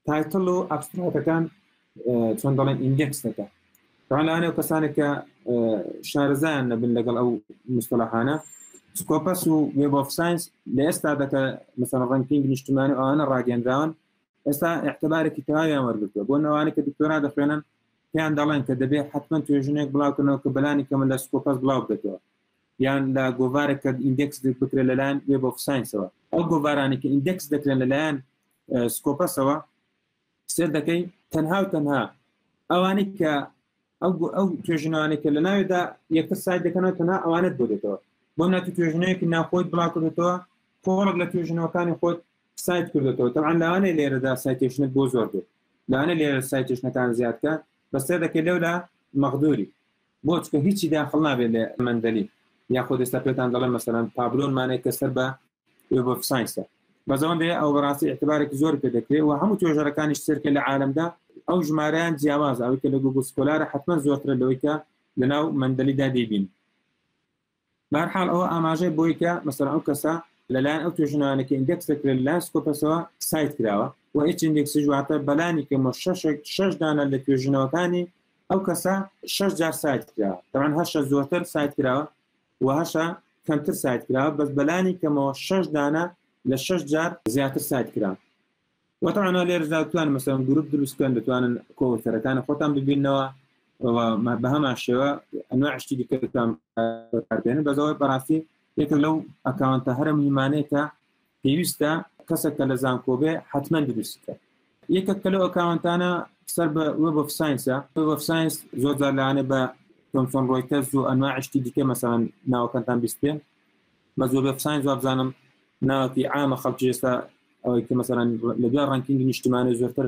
تایتڵ و ئەبستراکتەکان چۆن دەڵێن ئیندێکس دەکە. لەوانەیە کەسانێک کە شارەزایان نەبن لەگەڵ ئەو مستەلاحانە، سکۆپەس و وێب ئۆف ساینس لە ئێستا دەکە مەسەڵەن ڕەنکینگ نیشتیمانی ئەوانە ڕاگەیەندراون، ئێستا اعتبارێکی تەواویان وەرگرتووە. بۆ نەوانەی کە دکتۆرا دەخوێنن پێیان دەڵێن کە دەبێت حتمما توێژنێک بڵاوکردنەوە کە بەلانی کەمە لە سکۆپەس بڵاو بێتەوە، یان لە گۆڤارێک کە ئیندێکس بکرێت لەلایەن وێب ئۆف ساینسەوە. ئەو گۆڤارانی کە ئیندێکس دەکرێن لەلایەن سکۆپەسەوە سێر دەکەی تەنها و تەنها ئەوانی کە ئەو توێژنەوانێک کە لە ناوێدا یەکتر سایت دەکەنەوە تەنها ئەوانت بۆ دێتەوە. بۆ ناتی توێژنەیەکی ناخۆیت بڵاو کردێتەوە، کۆڵک لە توێژنەوەکانی خۆت سایت کردێتەوە. تەبعاً لەوانەیە لێرەدا سایتێشنت بۆ زۆر بێت، لەوانە لێرە سایتێشنەکان زیادکە، بەس سێر دەکەی لەولا مەغدووری بۆ چکە هیچی داخڵ نابێت لە مەندەلی یاخۆ دەستا پێتان دەڵێن مەسەلەن پابلۆنمانێک کە سەر بە وێب ئۆف ساینسە. بەزەوەندەیە ئەو بەڕاستی اعتبارێکی زۆر پێ دەکرێت و هەموو توێژەرەکانیش سێرکە لە عالەمدا ئەو ژمارەیان جیاواز، ئەوەی کە لە گوگل سکۆلارە حتمما زۆرترە لەوەی کە لەناو مەندەلیدا دەیبین. بەهەرحاڵ ئەوە ئاماژەی بۆی کە مەسەڵەن ئەو کەسە لەلایەن ئەو توێژنەوانێکی ئیندێکس دەکرێت لەلایەن سکۆپەسەوە سایت کراوە و هیچ ئیندێکسیش واتە بەلانی کەمە 6 دانە لە توێژنەوەکانی ئەو کەسە 6 جار سایت کراوە. تەمان 8 زۆرتر سایت کراوە و 8 کەمتر سایت کراوە، بەس بەلانی کەمەوە 6 دانە لە 6 جار زیاتر سایت کراوە. وەتەعانا لێرەدا توانن مەسەڵەن گروپ دروستکەن، دەتوانن کۆوتەرەکانە خۆتان ببینەوە بە هەمان شێوە ئەنواع شتی دیکەتان بەکاربێنن. بەزەوەی بەڕاستی یەکە لەو ئەکاونتە هەرە میمانەیە کە پێویستە کەسێک کە لە زانکۆبێ حتمما دروستکە. یەکێک کە لەو ئەکاونتانە سەر بە وێب ئۆف ساینسە. وێب ئۆف ساینس زۆر جار لەوانێ بە تۆمسۆن ڕۆیتەرز و ئەنواع شتی دیکە مەسەڵەن ناوەکانتان بیست پێن، بەس وێب ئۆف ساینس وابزانم ناوەکی عامە خەڵکی ئێستا ئەوەی کە مەسەڵەن لە دوای ڕەنکینگی نیشتیمانی زۆرتر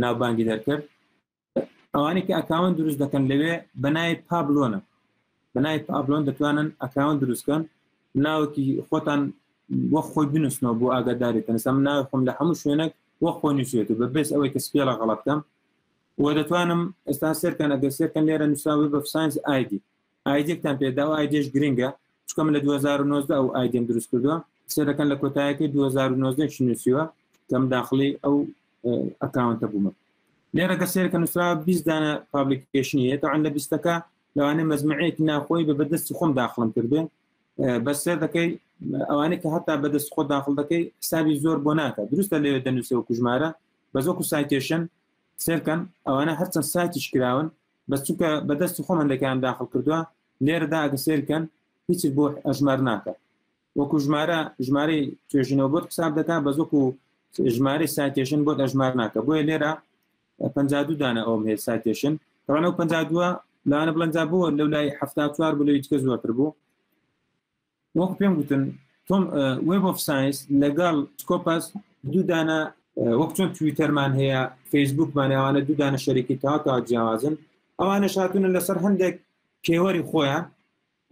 ناوبانگی دەرکرد. ئەوانەی کە ئەکاونت دروست دەکەن لەوێ بەنای پابلۆنە، بەنای پابلۆن دەتوانن ئەکاونت دروستکەن، ناوەکی خۆتان وەک خۆی بنووسنەوە بۆ ئاگاداریتەن. ئێستا من ناوی خۆم لە هەموو شوێنێک وەک خۆی نووسێت و بەبێست ئەوەی کە سپێڵە غەڵەت بکەم و دەتوانم ئێستا سێرکەن ئەگەر سێرکەن لێرە نووسا وێب ئۆف ساینس ئایدیەکتان پێداوە، ئایدیش گرنگە چکە من لە 2019 ئەو ئایدیم دروست کردووە. سێرەکەن لە کۆتایەکی 2019 نووسیوە کەم داخلی ئەو ئەکاونتە بوومە. لێرە کە سێرکە نووسرا 20 دانە پابلیکیشنیە، تەعاً لە 20ەکە لەوانەیە مەزمعەیەکی ناخۆی بە بەدەستی خۆم داخڵم کردبێن، بەس سێر دەکەی ئەوانەی کە هەتا بەدەست خۆ داخڵ دەکەی حسابی زۆر بۆ ناکە. دروستە لێوێ دەنووسێ وەکو ژمارە، بەس وەکو سایتێشن سێرکەن ئەوانە هەرچەند سایتیش کراون، بەس چونکە بەدەستی خۆ هەندێکیان داخڵ کردووە لێرەدا ئەگە سێرکەن هیچت بۆ ئەژمار ناکە. وەکو ژمارەی توێژینەوە بۆت حساب دەکات، بەس وەکو ژمارەی سایتێشن بۆت ئەژمار ناکە. بۆیە لێرە 52 دانە ئەوم هەیە سایتێشن. تەوانە 52 لەوانە بڵەنجا بووە لەو لای 74 بۆ لەوەی دیکە زۆرتر بوو. وەکو پێم گوتن تۆم وێب ئۆف ساینس لەگەڵ سکۆپەس 2 دانە وەک چۆن تویتەرمان هەیە، فەیسبووکمان ئەوانە 2 دانە شەریکی تاوا جیاوازن. ئەوانەش هاتوونە لەسەر هەندێک پێوەری خۆیان،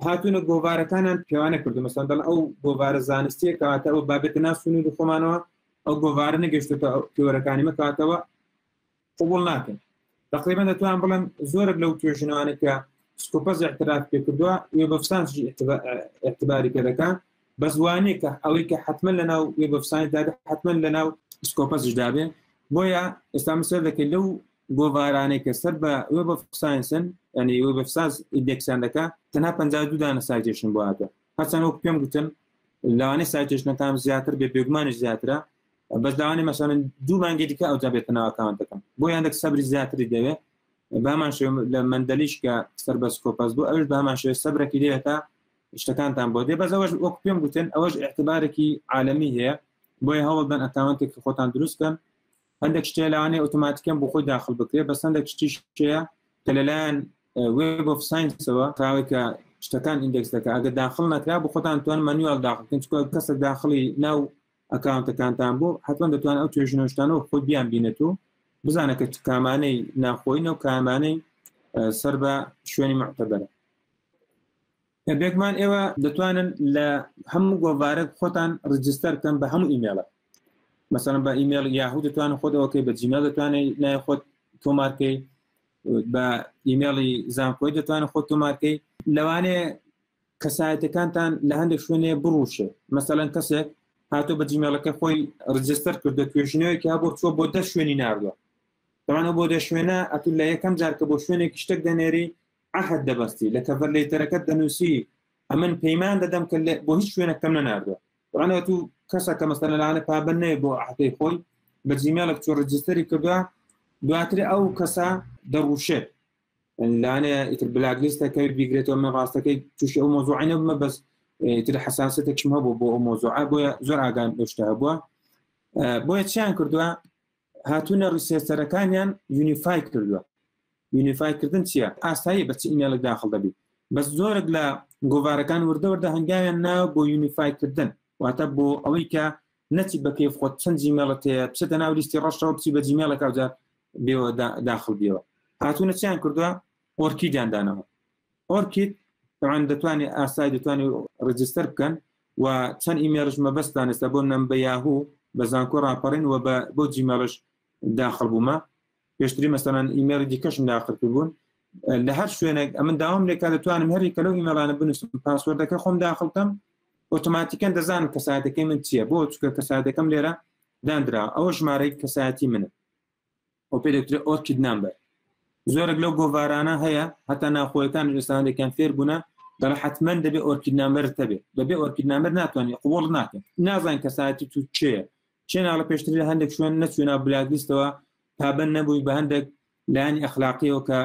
هاتوونە گۆڤارەکانیان پێوانە کردو. مەسەڵەن دەڵێن ئەو گۆڤارە زانستیە کەواتە ئەو بابێتە ناو سنووری خۆمانەوە ئەو گۆڤارە نەگەشتێتە تێوەرەکانی مەکاتەوە قبول ناکەن. تقریبا دەتوان بڵێم زۆرێک لەو توێژنەوانە کە سکۆپەز اعتراف پێ کردووە وێب ئۆف ساینس اعتباری پێ دەکەن بە زوانەیە کە ئەوەی کە حتمما لەناو وێب ئۆف ساینسدا حتمما لەناو سکۆپەزشدا بێ. بۆیە ئێستا مسەر دەکەین لەو گۆڤارانەی کە سەر بە وێب ئۆف ساینسن ینی وێب ئۆف ساینس ئیندێکسیان دەکات تەنها 52 دانە سایتێشن بۆ هاتووە. هەرچەند وەک پێم گوتن لەوانەیە سایتێشنەکان زیاتر بێ بێگومانش زیاترە بەس لەوانەیە مەسەڵەن 2 مانگی دیکە ئەوجا بێتەنەوە ئەکاونتەکەم بۆ یاندێک سەبری زیاتری دەوێت بامان لە مندەلیش کە سەر بە سکۆپەس بوو ئەوش بامان شوێ سەبرەکی دێتە شتەکانتان بۆ دێ بەس ئەوەش وەک پێم گوتن ئەوەش اعتبارێکی عالەمی هەیە بۆیە هەوڵ بدەن ئەکاونتێکی خۆتان دروستکەن هەندێک شتێ لەوانەیە ئۆتۆماتیکەن بۆ خۆی داخل بکرێت بەس هەندێک شتیش هەیە کە لەلایەن وێب ئۆف ساینسەوە تاوەی کە شتەکان ئیندێکس دەکات ئەگەر داخل نەکرا بۆ خۆتان توان مانیوال داخلکەن چکە کەسێک داخلی ناو ئەکاونتەکانتان بۆ حتمما دەتوان ئەو توێژنەوەشتانەوە خۆی بیان بینێت و بزانە کە کامانەی ناخۆینە و کامانەی سەر بە شوێنی معتەبەرە. بێگومان ئێوە دەتوانن لە هەموو گۆڤارێک خۆتان ڕجستەر بکەن بە هەموو ئیمێڵە مثلا بە ئیمێل یاهو دەتوانن خۆتەوەکەی بە جیمێل دەتوانێت لای خۆت تۆمارکەی بە ئیمێڵی زانکۆی دەتوانێت خۆت تۆمارکەی لەوانەیە کەسایەتەکانتان لە هەندێک شوێنێ بڕوشێ مثلا کەسێک هاتۆ بە جیمێڵەکە خۆی ڕجستەر کردە توێژنەوەیکە بۆ چوە بۆ 10 شوێنی ناردووە تەوانە بۆ 10 شوێنە ئەتو لە یەکەم جارکە بۆ شوێنێکی شتێک دەنێری ئەحد دەبەستی لە کەڤەر لێتەرەکەت دەنووسی ئەمن پەیمان دەدەم کە بۆ هیچ شوێنەکەم نەناردووە ڕانەوە تو کەسەکە مەسەلەن لەوانە پابند نەیە بۆ ئەحدەی خۆی بە جیمێڵێک چۆ ڕجستەری کردووە دواتر ئەو کەسە دەڕوشێت لانەیە ئیتر بلاگلیستەکەی بیگرێتەوە من ڕاستەکەی تووشی ئەو مۆزوعینە بمە بەس ئیتر حەساسەتێکم هەبوو بۆ ئەو مۆزوعە بۆیە زۆر ئاگام لەشتە هەبووە بۆیە چیان کردووە هاتوونە ڕیسێسەرەکانیان یونیفای کردووە یونیفایکردن چییە ئاسایی بەچ ئیمێڵێک داخل دەبێت بەس زۆرێک لە گۆڤارەکان وردەوردە هەنگاویان ناو بۆ یونیفایکردن واتە بۆ ئەوەی کە نەچی بەکەیف خۆت چەند جیمێڵت هەیە بچێتە ناو لیستی ڕەشەوە بچی بە جیمێڵێکا جار بێوە داخل بێەوە هاتوونە چیان کردووە ئۆرکیدیان دانەوە ئۆرکید طبعا دەتوانێت ئاسایی دەتوانێت ڕجستەر بکەن و چەند ئیمێڵش مەبەستان ئێستا بۆ نەم بە یاهوو بە زانکۆ ڕاپەڕین و بۆ جیمێڵش داخل بوومە پێشتری مەسەڵەن ئیمێڵی دیکەشم داخل بوون لە هەر شوێنێک ئەمن داوام لێکا دەتوانم هەری کە لەو ئیمێڵانە بنووسم پاسوەردەکە خۆم داخڵکەم ئۆتۆماتیکەن دەزانم کەسایەتەکەی من چییە بۆ چکە کەسایەتەکەم لێرە دانرا ئەوە ژمارەی کەسایەتی منە ئەو پێ دەکرێت ئۆرکید نامبەر زۆرێک لەو گۆڤارانە هەیە هەتا ناخۆیەکان ئێستاندێکیان فێر بوونە دەڵێ حتمما دەبێت ئۆرکید نامبەر هەبێت بەبێ ئۆرکید نامبەر ناتوانێت قوڵ ناکەن نازان کەسایەتی تو چێە چێ ناڵە پێشتری لە هەندێک شوێن نەچوێنە بلاگلیستەوە پابند نەبووی بە هەندێک لایانی ئەخلاقیەوە کە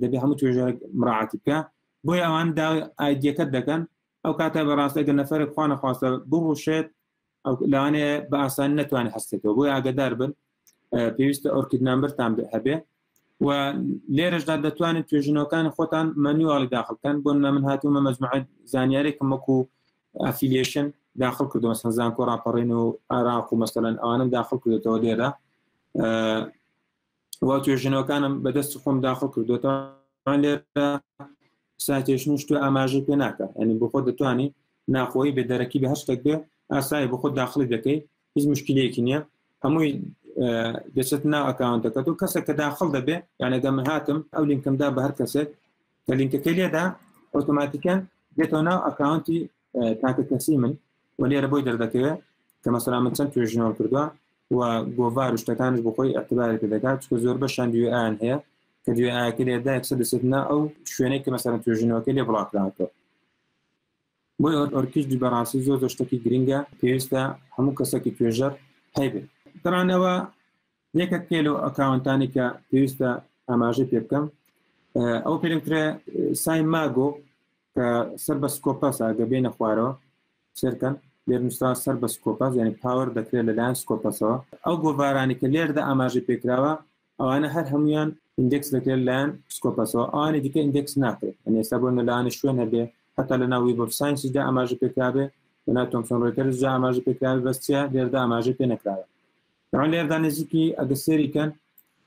دەبێ هەموو توێژەرێک مراعاتی بکە بۆی ئەوان داوای ئایدیەکەت دەکەن ئەو کاتە بەڕاستەگە نەفەرێک خوا نەخواستە بڕوشێت ئەو لەوانەیە بە ئاسانی نەتوانێت هەستێتەوە بۆی ئاگادار بن پێویستە ئۆرکید نامبەرتان هەبێ و لێرەشدا دەتوانێت توێژنەوەکان خۆتان مانیواڵی داخلکەن بۆ من هاتوومە مەجموعە زانیارێکم وەکو ئەفیلیشن داخل کردو مەسەڵەن زانکۆ ڕاپەڕین و ئاراق و مەسەڵەن ئەوانم داخل کردێتەوە لێرە وا توێژنەوەکانم بەدەست خۆم داخل کردوێتەوە لێرە سایتێشن شتو ئاماژەی پێ ناکە ینی بۆ خۆت دەتوانی ناخۆی بێ دەرەکی بە هەشتێک بێ ئاسایی بۆ خۆت داخلی دەکەی هیچ مشکلەیەکی نییە هەمووی دەچێت ناو ئەکاونتەکەت و کەسێک کە داخل دەبێ یانەگە من هاتم ئەو لینکمدا بە هەر کەسێک کە لینکەکەی لێدا ئۆتۆماتیکەن دێتەوە ناو ئەکاونتی تاکە کەسی من و لێرە بۆی دەردەکەوێت کە مەسەلا من چەند توێژنەوە کردووە و گۆڤار و شتەکانش بۆ خۆی ئەعتباری پێ دەکات چکە زۆر بەشان دوێیان هەیە کە دوێ ئاکە لێدا یەکسەر دەچێتنا ئەو شوێنەی کە مەسەلا توێژنەوەکە لێ بڵاوکراتەوە بۆی ئۆرکیش بەڕاستی زۆر شتێکی گرنگە پێویستە هەموو کەسێکی توێژەر هەیبێت تەنانەوە یەکێک پێ لەو ئەکاونتانی کە پێویستە ئاماژەی پێ بکەم ئەو پێکرێ سای ماگۆ کە سەر بە سکۆپەسە گە بێنە خوارەوە سێرکەن لێر نووسرا سەر بە سکۆپەس یعنی پاوەر دەکرێت لەلایەن سکۆپەسەوە ئەو گۆڤارانی کە لێردا ئاماژەی پێکراوە ئەوانە هەر هەمویان ئیندێکس دەکرێت لایەن سکۆپەسەوە ئەوانی دیکە ئیندێکس ناکرێت ئێستا بۆ لەلایەنە شوێن هەبێ هەتا لە ناو وێب ئۆف ساینسیدا ئاماژە پێکرابێ لە ناو تۆمسۆن ڕۆیتەرزدا ئاماژە پێکراوێ بەستیە لێردا ئاماژەی پێ نەکراوە لێردا نزیکی ئەگە سێریکەن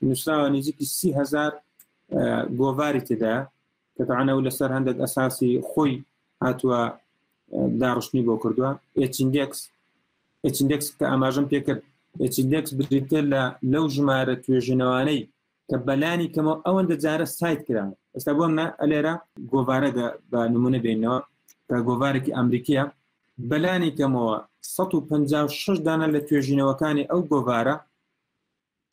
نووسراوە نزیکی 30,000 گۆڤاری تێدایە کە تەعانەوە لەسەر هەندێک ئەساسی خۆی هاتووە داڕشتنی بۆ کردووە ئێچ ئیندێکس کە ئاماژەم پێ کرد ئیندێکس بریتە لەو ژمارە توێژینەوانەی کە بەلانی کەمەوە ئەوەندە جارە سایت کرا. ئێستا بۆ منە ئەلێرە گۆڤارە بە نمونە بینەوە کە گۆڤارێکی ئەمریکیە بەلانی کەمەوە 156 دانە لە توێژینەوەکانی ئەو گۆڤارە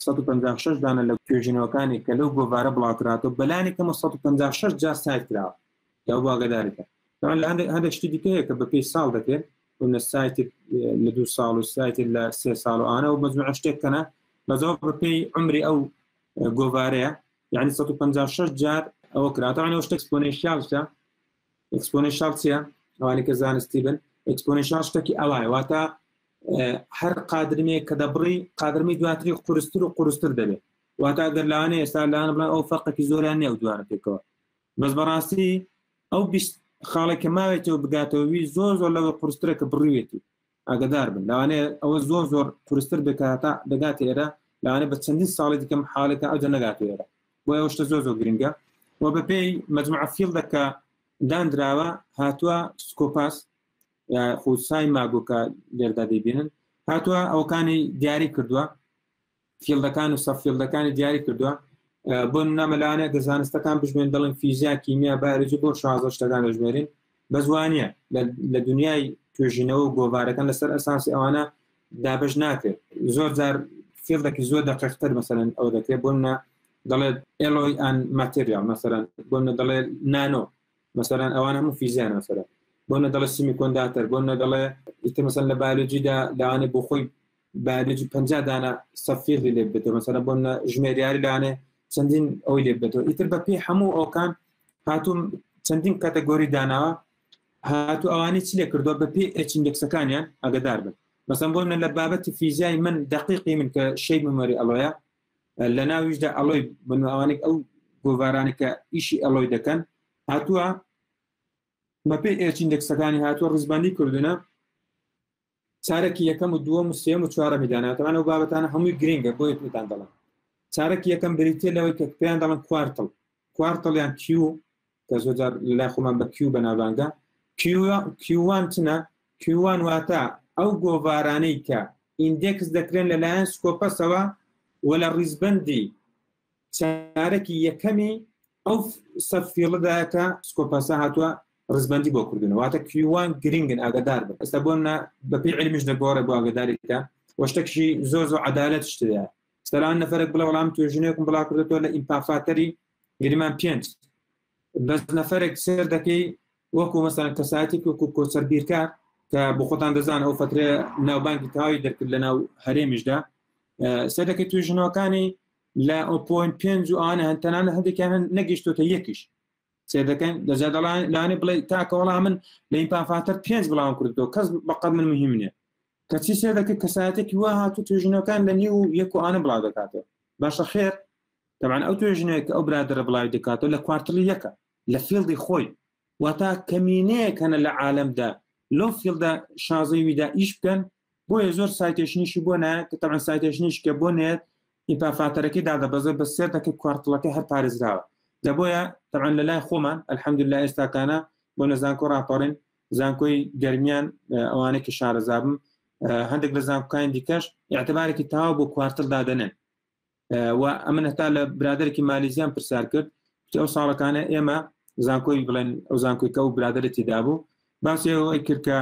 156 دانە لە توێژینەوەکانی کە لەو گۆڤارە بڵاوکراتەوە بەلانی کەمە 156 جار سایت کراوە یا واگەدارێکە. هەندێک شتی دیکەیە کە بە پێی ساڵ دەکرێت لە سایتێک لە 2 ساڵ و سایتێک لە 3 ساڵ و ئانە و مەجموعە شتێککەنە بەزەوە بە پێی عمری ئەو گۆڤارەیە یعنی 156 جار ئەوە کراتەوە شت ئەکسپۆنێنشیالە. ئەکسپۆنێنشیال چیە؟ ئەوانی کە زانستی بن ئەکسپۆنێنشیال شتێکی ئەوایە واتە هەر قادرمەیە کە دەبڕی قادرمی دواتری قورستر و قورستر دەبێت واتە ئەگەر لەوانەیە ئێستا لەوانە بڵێن ئەو فەرقێکی زۆریان نییە ئەو دوانە پێکەوە بەس بەڕاستی ئەو خاڵێکە ماوێتەوە بگاتەوەوی زۆر لەوە قورسترە کە بڕوێتی ئاگدار بن لەوانەیە ئەوە زۆر قورستر بکاتە دەگات ئێرە لەوانێ بە چەندین ساڵی دیکەم حاڵێکە ئەوجە نەگات ئێرە بۆ ئەوە شتە زۆر گرنگە و بەپێی مەجموعە فیلدەکە دانراوە هاتووە سکۆپاس خۆسای ماگۆکە لێردا دەبینن هاتووە ئەوکانی دیاری کردووە فیلدەکان و سەفیلدەکانی دیاری کردووە بۆ نامەلانە دەزانستەکان بژمێن دەڵن فیزیا کیمیا بارێجی بۆ 16 شتەکان دەژمێرین بە زوانیە لە دنیای توێژینەوە و گۆڤارەکان لەسەر ئەساسی ئەوانە دابش ناکرێت زۆر جار فیلدێکی زۆر دقیقتر مەسەرەن ئەو دەکرێت بۆ منە دەڵێت ئێلۆی ئەن ماتریال مەسەرەن بۆ منە دەڵێت نانۆ مەسەرەن ئەوان هەموو فیزیان مەسەرەن بۆ منە دەڵێت سیمیکۆنداتەر بۆ منە دەڵێ ئیتر مەسەرەن لە بایۆلۆجیدا لەوانێ بۆ خۆی بایۆلۆجی 50 دانە سەفیلی لێ بێتەوە مەسەرەن بۆ منە ژمێریاری لەوانێ چەندین ئەوی لێ بێتەوە ئیتر بەپێی هەموو ئەوکان هاتووم چەندین کاتەگۆری داناوە هاتوو ئەوانی چ لێ کردووە بەپێی ئەچیندێکسەکانیان ئەگەدار بن مەسەن بۆ منە لە بابەتی فیزیای من دقیقی من کە شەی مەمەری ئەڵۆیە لە ناویشدا ئەڵۆی بن ئەوانێک ئەو گۆڤارانی کە ئیشی ئەڵۆی دەکەن هاتووە بەپێی ئەچیندێکسەکانی هاتووە ڕزبندی کردوونە چارەکی یەکەم و دووەم و سێم و چوارەمی داناتەوانە و بابەتانە هەمووی گرنگە بۆ یەکتان دەڵێن چارەکی یەکەم بریتێ لەوەی کە پێیان دەڵێن کوارتڵیان کیو کە زۆرجار لای خۆمان بە کیو بەناوبانگە کیوان چنە کیوان واتە ئەو گۆڤارانەی کە ئیندێکس دەکرێن لەلایەن سکۆپەسەوە و لە ڕیزبەندی چارەکی یەکەمی ئەو سەفیڵداکە سکۆپەسە هاتووە ڕزبندی بۆ کردن واتە کیوان گرنگن ئاگدار بن ئێستا بۆ بەپێی علمیش دەگۆڕێ بۆ ئاگداریکە وەشتێکشی زۆر عەدالەت شتەیە سەران نەفرێک بڵێ وەڵام توێژینەیەکم بڵاو کردێتەوە لە ئیمپافاتەری گریمان 5 بەس نەفرێک سێر دەکەی وەکو مەسەڵەن کەساتی وەکو کۆچەر بیرکار کە بۆ خۆتان دەزان ئەو فترە ناوبانکی تاوی دەرکرد لە ناو هەرێمیشدا سەر دەکەی توێژینەوەکانی لە 0.5 و ئانە هەنتەنانە هەندێکیان نەگەیشتۆتە یەکیش سێدەکەن دەجادەڵان لانێ بڵێ تاکە وەڵام من لە ئیمپافاتەر 5 بڵاوم کردەوە کەس بەقەد من مهم نییە کەچی سێ دەکە کەسایەتێکی وا هاتوو توێژینەوەکان لە نیو یەک و ئانە بڵاو دەکاتەوە باشە خێر تەبعاً ئەو توێژینەوەی کە ئەو برادرە بڵاوی دەکاتەوە لە کوارتڵی یەکە لە فیلدی خۆی واتە کەمینەیەک هەنە لە عالەمدا لەو فیلدا شازەی ویدا ئیش بکەن بۆیە زۆر سایتێشنیشی بۆ نایە کە تەبعاً سایتێشنیش کە بۆ نێت ئیمپافاتەرەکەی دادەبەزێت بە سێر دەکەی کوارتڵەکەی هەر پارێزراوە دەبۆیە تەبعاً لە لای خۆمان الحەمدولله ئێستاکانە بۆ نەزانکۆ ڕاپەڕین زانکۆی گەرمیان ئەوانێکی شارەزابم هەندێک لە زانکۆکانی دیکەش ئاعتبارێکی تاوا بۆ کوارتڵ دادەنێن و ئەمن هەتا لە برادێکی مالیزیان پرسیار کرد ئەو ساڵەکانە ئێمە زانکۆی بڵێن ئەو زانکۆی کە و برادێتی دابوو باسی ئەوەی کرد کە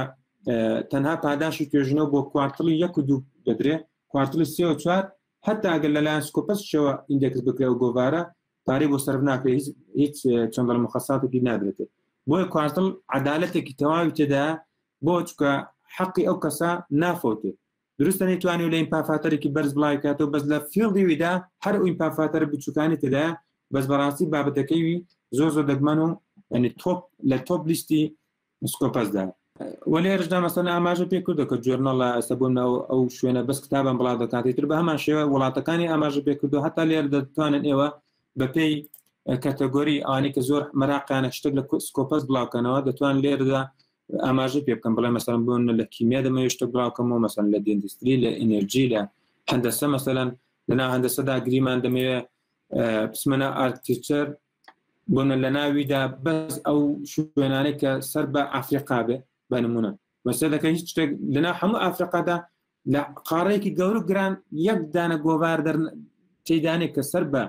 تەنها پاداشی توێژنەوە بۆ کوارتڵی 1 و 2 دەدرێ کوارتڵی 3 و 4 هەتا ئەگەر لەلایەن سکۆپەسشەوە ئیندێکس بکرێ و گۆڤارە پارەی بۆ سەرف ناکرێت هیچ چەندە مخەساتێکی نادرێتێت بۆیە کوارتڵ عەدالەتێکی تەواوی تێدا بۆ چکە حەقی ئەو کەسە نافۆتێت دروستە نەیتوانێت لە ئیمپافاتەرێکی بەرز بڵاوی کاتەوە بەس لە فیڵدی ویدا هەر ئەو ئیمپافاتەرە بچووکانی تێدا بەس بەڕاستی بابەتەکەی وی زۆر دەگمەن و ینی لە تۆپ لیستی سکۆپەسدا وەلێرشدا مەسەن ئاماژە پێ کردو کە جۆرنەڵە ئەسەبوون ئەو شوێنە بەس کتابان بڵاو دەکاتێت تر بە هەمان شێوە وڵاتەکانی ئاماژە پێ کردو هەتا لێر دەتوانن ئێوە بەپێی کاتەگۆری ئەوانەی کە زۆر مەراقیانە شتێک لە سکۆپەس بڵاوکەنەوە دەتوان لێردا ئاماژە پێ بکەم بڵێ مەسەڵەن بوون لە کیمیا دەمەوێت شتێک بڵاوکەمەوە مەسەڵەن لە دێندستری لە ئینەرژی لە هەندەسە مەسەڵەن لەناو هەندەسەدا گریمان دەمەوێت پسمەنە ئارکتیکچەر بوون لە ناویدا بەس ئەو شوێنانەی کە سەر بە ئافریقا بێ بە نمونە مەسەڵ دەکەن هیچ شتێک لەناو هەموو ئافریقادا لا قارەیەکی گەورە گران یەک دانە گۆڤار تێدانێک کە سەر بە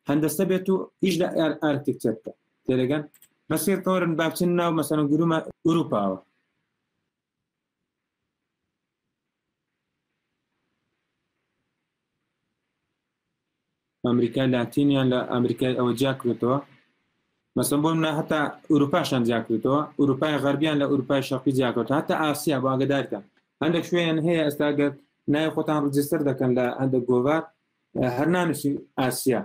هەندەستە بێت و هیچ لە ئارکتێکچەرکە تێدەگەن بەسێر کەوەرن با بچین ناو مەسەڵەن گرومە ئوروپاوە ئەمریکای لاتینیان لە ئەمریکای ئەوە جاکرێتەوە مەسەڵەن بۆ منە هەتا ئوروپاشان جاکرێتەوە ئوروپای غەربیان لە ئوروپای شەرقی جاکرێتەوە هەتا ئاسیا بۆ ئاگادارکەن هەندێک شوێن هەیە ئێستا گەر ناوی خۆتان ڕجستەر دەکەن لە هەندێک گۆڤار هەر نانووسی ئاسیا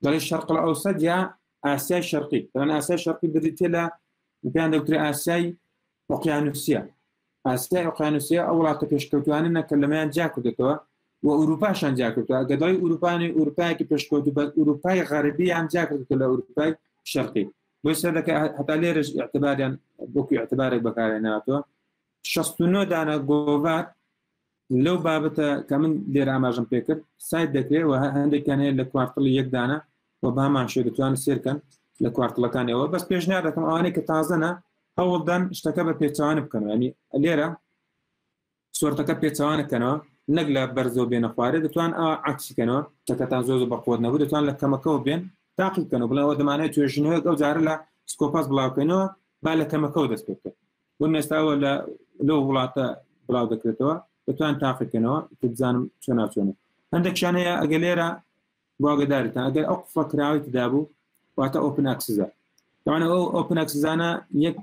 دەڵێ شەرق ئەوسەد یا ئاسیای شەرقی دەڵێن ئاسیای شەرقی بریتێ لە پێیان دەوترێ ئاسیای ئۆقیانوسیە ئاسیای ئۆقیانوسیە ئەو وڵاتە پێشکەوتوانە کە لەمەیان جاکردێتەوە و ئوروپاشان جاکردەوە گەدای ئوروپایەکی پێشکەوتو بە ئوروپای غەربی یان جاکردێتەوە لە ئوروپای شەرقی بۆی سەر دەکە هەتا لێرەش ئیعتباریان بۆکو ئیعتبارێک بەکارهێناتەوە 69 دانە گۆڤار لەو بابەتە کە من لێرە ئاماژەم پێکرد سایت دەکرێت و هەندێکیان هەیە لە کوارتڵی یەک دانە و بەمان شێ دەتوانن سێرکەن لە کوارتڵەکانەوە بەس پێشنیار دەکەم ئەوانەی کە تازەنە هەوڵدان شتەکە بە پێچوانە بکەن ینی لێرە سۆرتەکە پێچوانەکەنەوە نەک لە بەرزەوە بێنە خوارێ دەتوان ئەوە عکسیکەنەوە شتەکەتان زۆر بەقوت نەبوو دەتوان لە کەمەکەەوە بێن تاقی بکەنەوە بڵێنەوە دەمانێت توێژنەوەک ئەو جارە لە سکۆپاس بڵاوکەینەوە با لە کەمەکەەوە دەست پێ بکەن بۆ ئێستاوە لەو وڵاتە بڵاو دەکرێتەوە دەتوان تاقیکەنەوە بزانم چۆن ناچۆنە هەندێکشان هەیە ئەگە لێرە بۆ ئاگاداریتان ئەگەر ئەو قفڵە کراوی تدا بوو واتە ئۆپن ئەکسسە طبعا ئەو ئۆپن ئەکسسانە یەک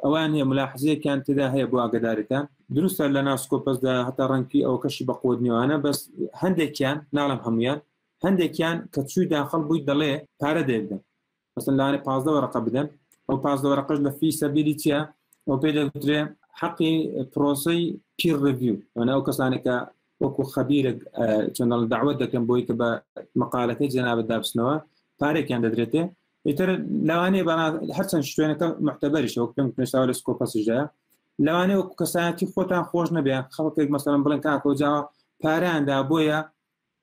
ئەوان هەیە ملاحظەیەکیان تدا هەیە بۆ ئاگاداریتان دروستە لە ناسکۆپەسدا هەتا ڕەنکی ئەو کەشی بەقوت نیوانە بەس هەندێکیان ناڵم هەمویان هەندێکیان کە چووی داخەڵ بووی دەڵێ پارە دەبدەن مەسەن لەوانێ 15 وەرەقە بدەن ئەو 15 وەرەقەش لە فی سەبیلی چیە ئەو پێ دەگوترێ حەقی پرۆسەی پیر ریڤیو ئەو کەسانێک کە وەکو خەبیرێک چەندڵ داوت دەکەن بۆی کە بە مقالەکەی جەنابەت دابستنەوە پارێکیان دەدرێتێ ئیتر لەوانەیە هەرچەند شوێنەکە محتەبەریش وەک پێم پێشاوە لە سکۆپەسیشدایە لەوانەیە وەکو کەسایەتی خۆتان خۆش نەبێ خەڵکێک مەسەڵەن بڵێن کاکۆجاوە پارەیاندا بۆیە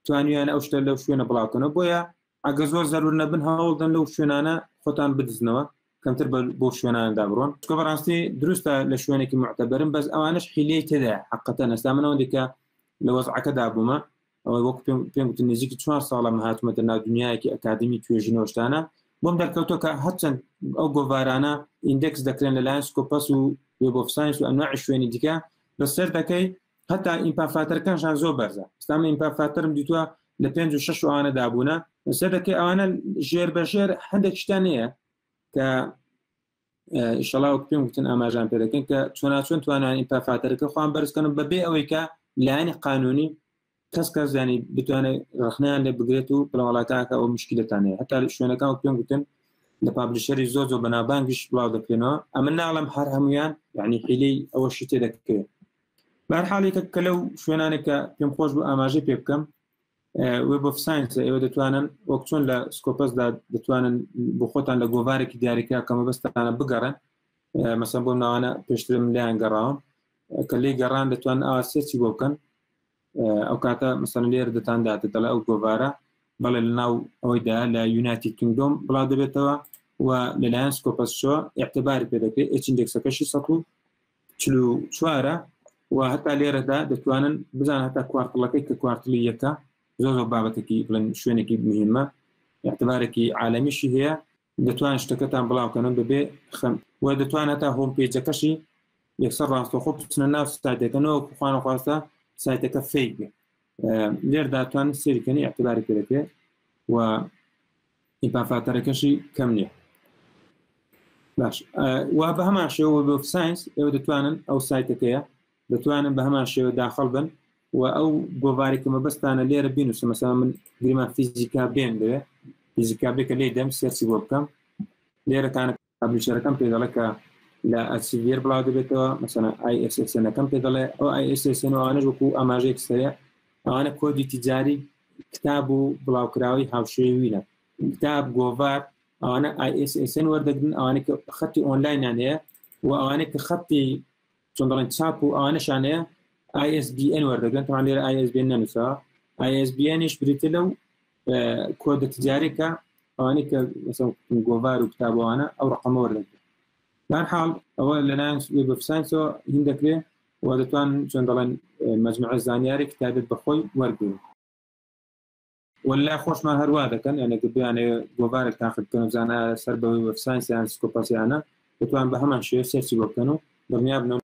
توانیان ئەو شتە لەو شوێنە بڵاوکەنەوە بۆیە ئەگە زۆر زەرور نەبن هەوڵدەن لەو شوێنانە خۆتان بدزنەوە کەمتر بۆ شوێناندا بڕۆن چکە بەڕاستی دروستە لە شوێنێکی معتەبەرن بەس ئەوانش حیلەی تێدا حقەتەن ئێستا منەوە دیکە لە وەزعەکەدا بوومە ئەوەی وەکو پێم گوتن نزیکی 4 ساڵە هاتوومەتە ناو دنیایەکی ئەکادمی توێژینەوە شتانە بۆم دەرکەوتۆ کە هەرچەند ئەو گۆڤارانە ئیندێکس دەکرێن لەلایەن سکۆپەس و وێب ئۆف ساینس و ئەنواعی شوێنی دیکە بەسەر دەکەی هەتا ئیمپافاتەرەکانشان زۆر بەرزە ئێستا من ئیمپافاتەرم دیتووە لە 5 و 6 ئەوانە دابوونە بەسەر دەکەی ئەوانە ژێر بەژێر هەندێک شتان هەیە کە ئیشەڵا وەک پێم گوتن ئاماژان پێ دەکەن کە چۆن توانان ئیمپافاتەرەکە خۆیان بەرزکەن بەبێ ئەوەی کە لایەنی قانونی کەس زانی بتوانێت ڕخنیان لێ بگرێت و بڵاوڵاتاکە ئەو مشکلتان هەیە هەتا شوێنەکان پێم گوتن لە پابلیشەری زۆر بەنابانگیش بڵاو دەکرێنەوە ئەمە ناڵم هەر هەمویان یعنی حیلەی ئەوە شتێ دەکرێت بەرحاڵێکە کە لەو شوێنانێکە پێم خۆش بوو ئاماژەی پێ بکەم وێب ئۆف ساینس ئێوە دەتوانن وەک چۆن لە سکۆپەسدا دەتوانن بۆ خۆتان لە گۆڤارێکی دیاریکرا کە مەبەستانە بگەڕن مەسەڵەن بۆ ناوانە پێشترم لایەن گەڕاوم کە لێ گەڕان دەتوان ئاوا سێرچی بۆ بکەن ئەو کاتە مەسەڵەن لێرە دەتانداتە دەڵێ ئەو گۆڤارە بەڵێ لە ناو ئەوەیدا لە یونایتید کینگدۆم بڵاو دەبێتەوە و لەلایەن سکۆپەسشەوە ئیعتباری پێ دەکرێت ئەچ ئیندێکسەکەشی 144 و هەتا لێرەدا دەتوانن بزان هەتا کوارتڵەکەی کە کوارتڵی یەکە زۆر بابەتێکی بڵێن شوێنێکی مهمە اعتبارێکی عالەمیشی هەیە دەتوان شتەکەتان بڵاوکەنن بەبێ خەم و دەتوان هەتا هۆم پێیجەکەشی یەکسەر ڕاستەخۆ بچنە ناو سایتەکەنەوە خوانە خواستە سایتەکە فیک بێ لێردا دەتوان سێریکەنی اعتباری پێ دەکرێت و ئیمپافاتەرەکەشی کەم نییە باش و بە هەمان شێوە وێب ئۆف ساینس ئێوە دەتوانن ئەو سایتەکەیە دەتوانن بە هەمان شێوە داخەڵ بن و ئەو گۆڤارێکە مەبەستانە لێرە بینوسە مەسەڵەن من گریمان فیزیکا بێن دەوێ فیزیکا بێکە لێ دەم سێرچی بۆ بکەم لێرەکانە پابلیشەرەکەم پێ دەڵێ کە لە ئەسڤێر بڵاو دەبێتەوە مەسەڵەن ISSNەکەم پێ دەڵێ ئەو ISSN ئەوانەش وەکو ئاماژەیەک سەرە ئەوانە کۆدی تیجاری کتاب و بڵاوکراوی هاوشێوینە کتاب گۆڤار ئەوانە ISSN وەردەگرن ئەوانە کە خەتی ئۆنلاینیان هەیە و ئەوانە کە خەتی چۆن دەڵێن چاپ و ئەوانەشان هەیە ISBN وەردەگرن تەوان لێرە ISBN نەنووسەوە ISBNیش بریتە لەو کۆدە تجارێکە ئەوانەی کە مەسەڵەن گۆڤار و کتابەوانە ئەو ڕقەمە وەردەگرن بەرحاڵ ئەوە لەلایەن وێب ئۆف ساینسەوە هین دەکرێت ودەتوان چۆن دەڵێن مەجموعە زانیاری کتابێت بەخۆی وەرگێن. ولا خۆشمان هەروە دەکەن یانێک بیانێ گۆڤارێک تاقیبکەن بزانە سەر بەوەی وەب ساینس یان سکۆپاسیانە دەتوان بە هەمان شێوە سێرچی بۆ بکەن و دڵنیا بنەوە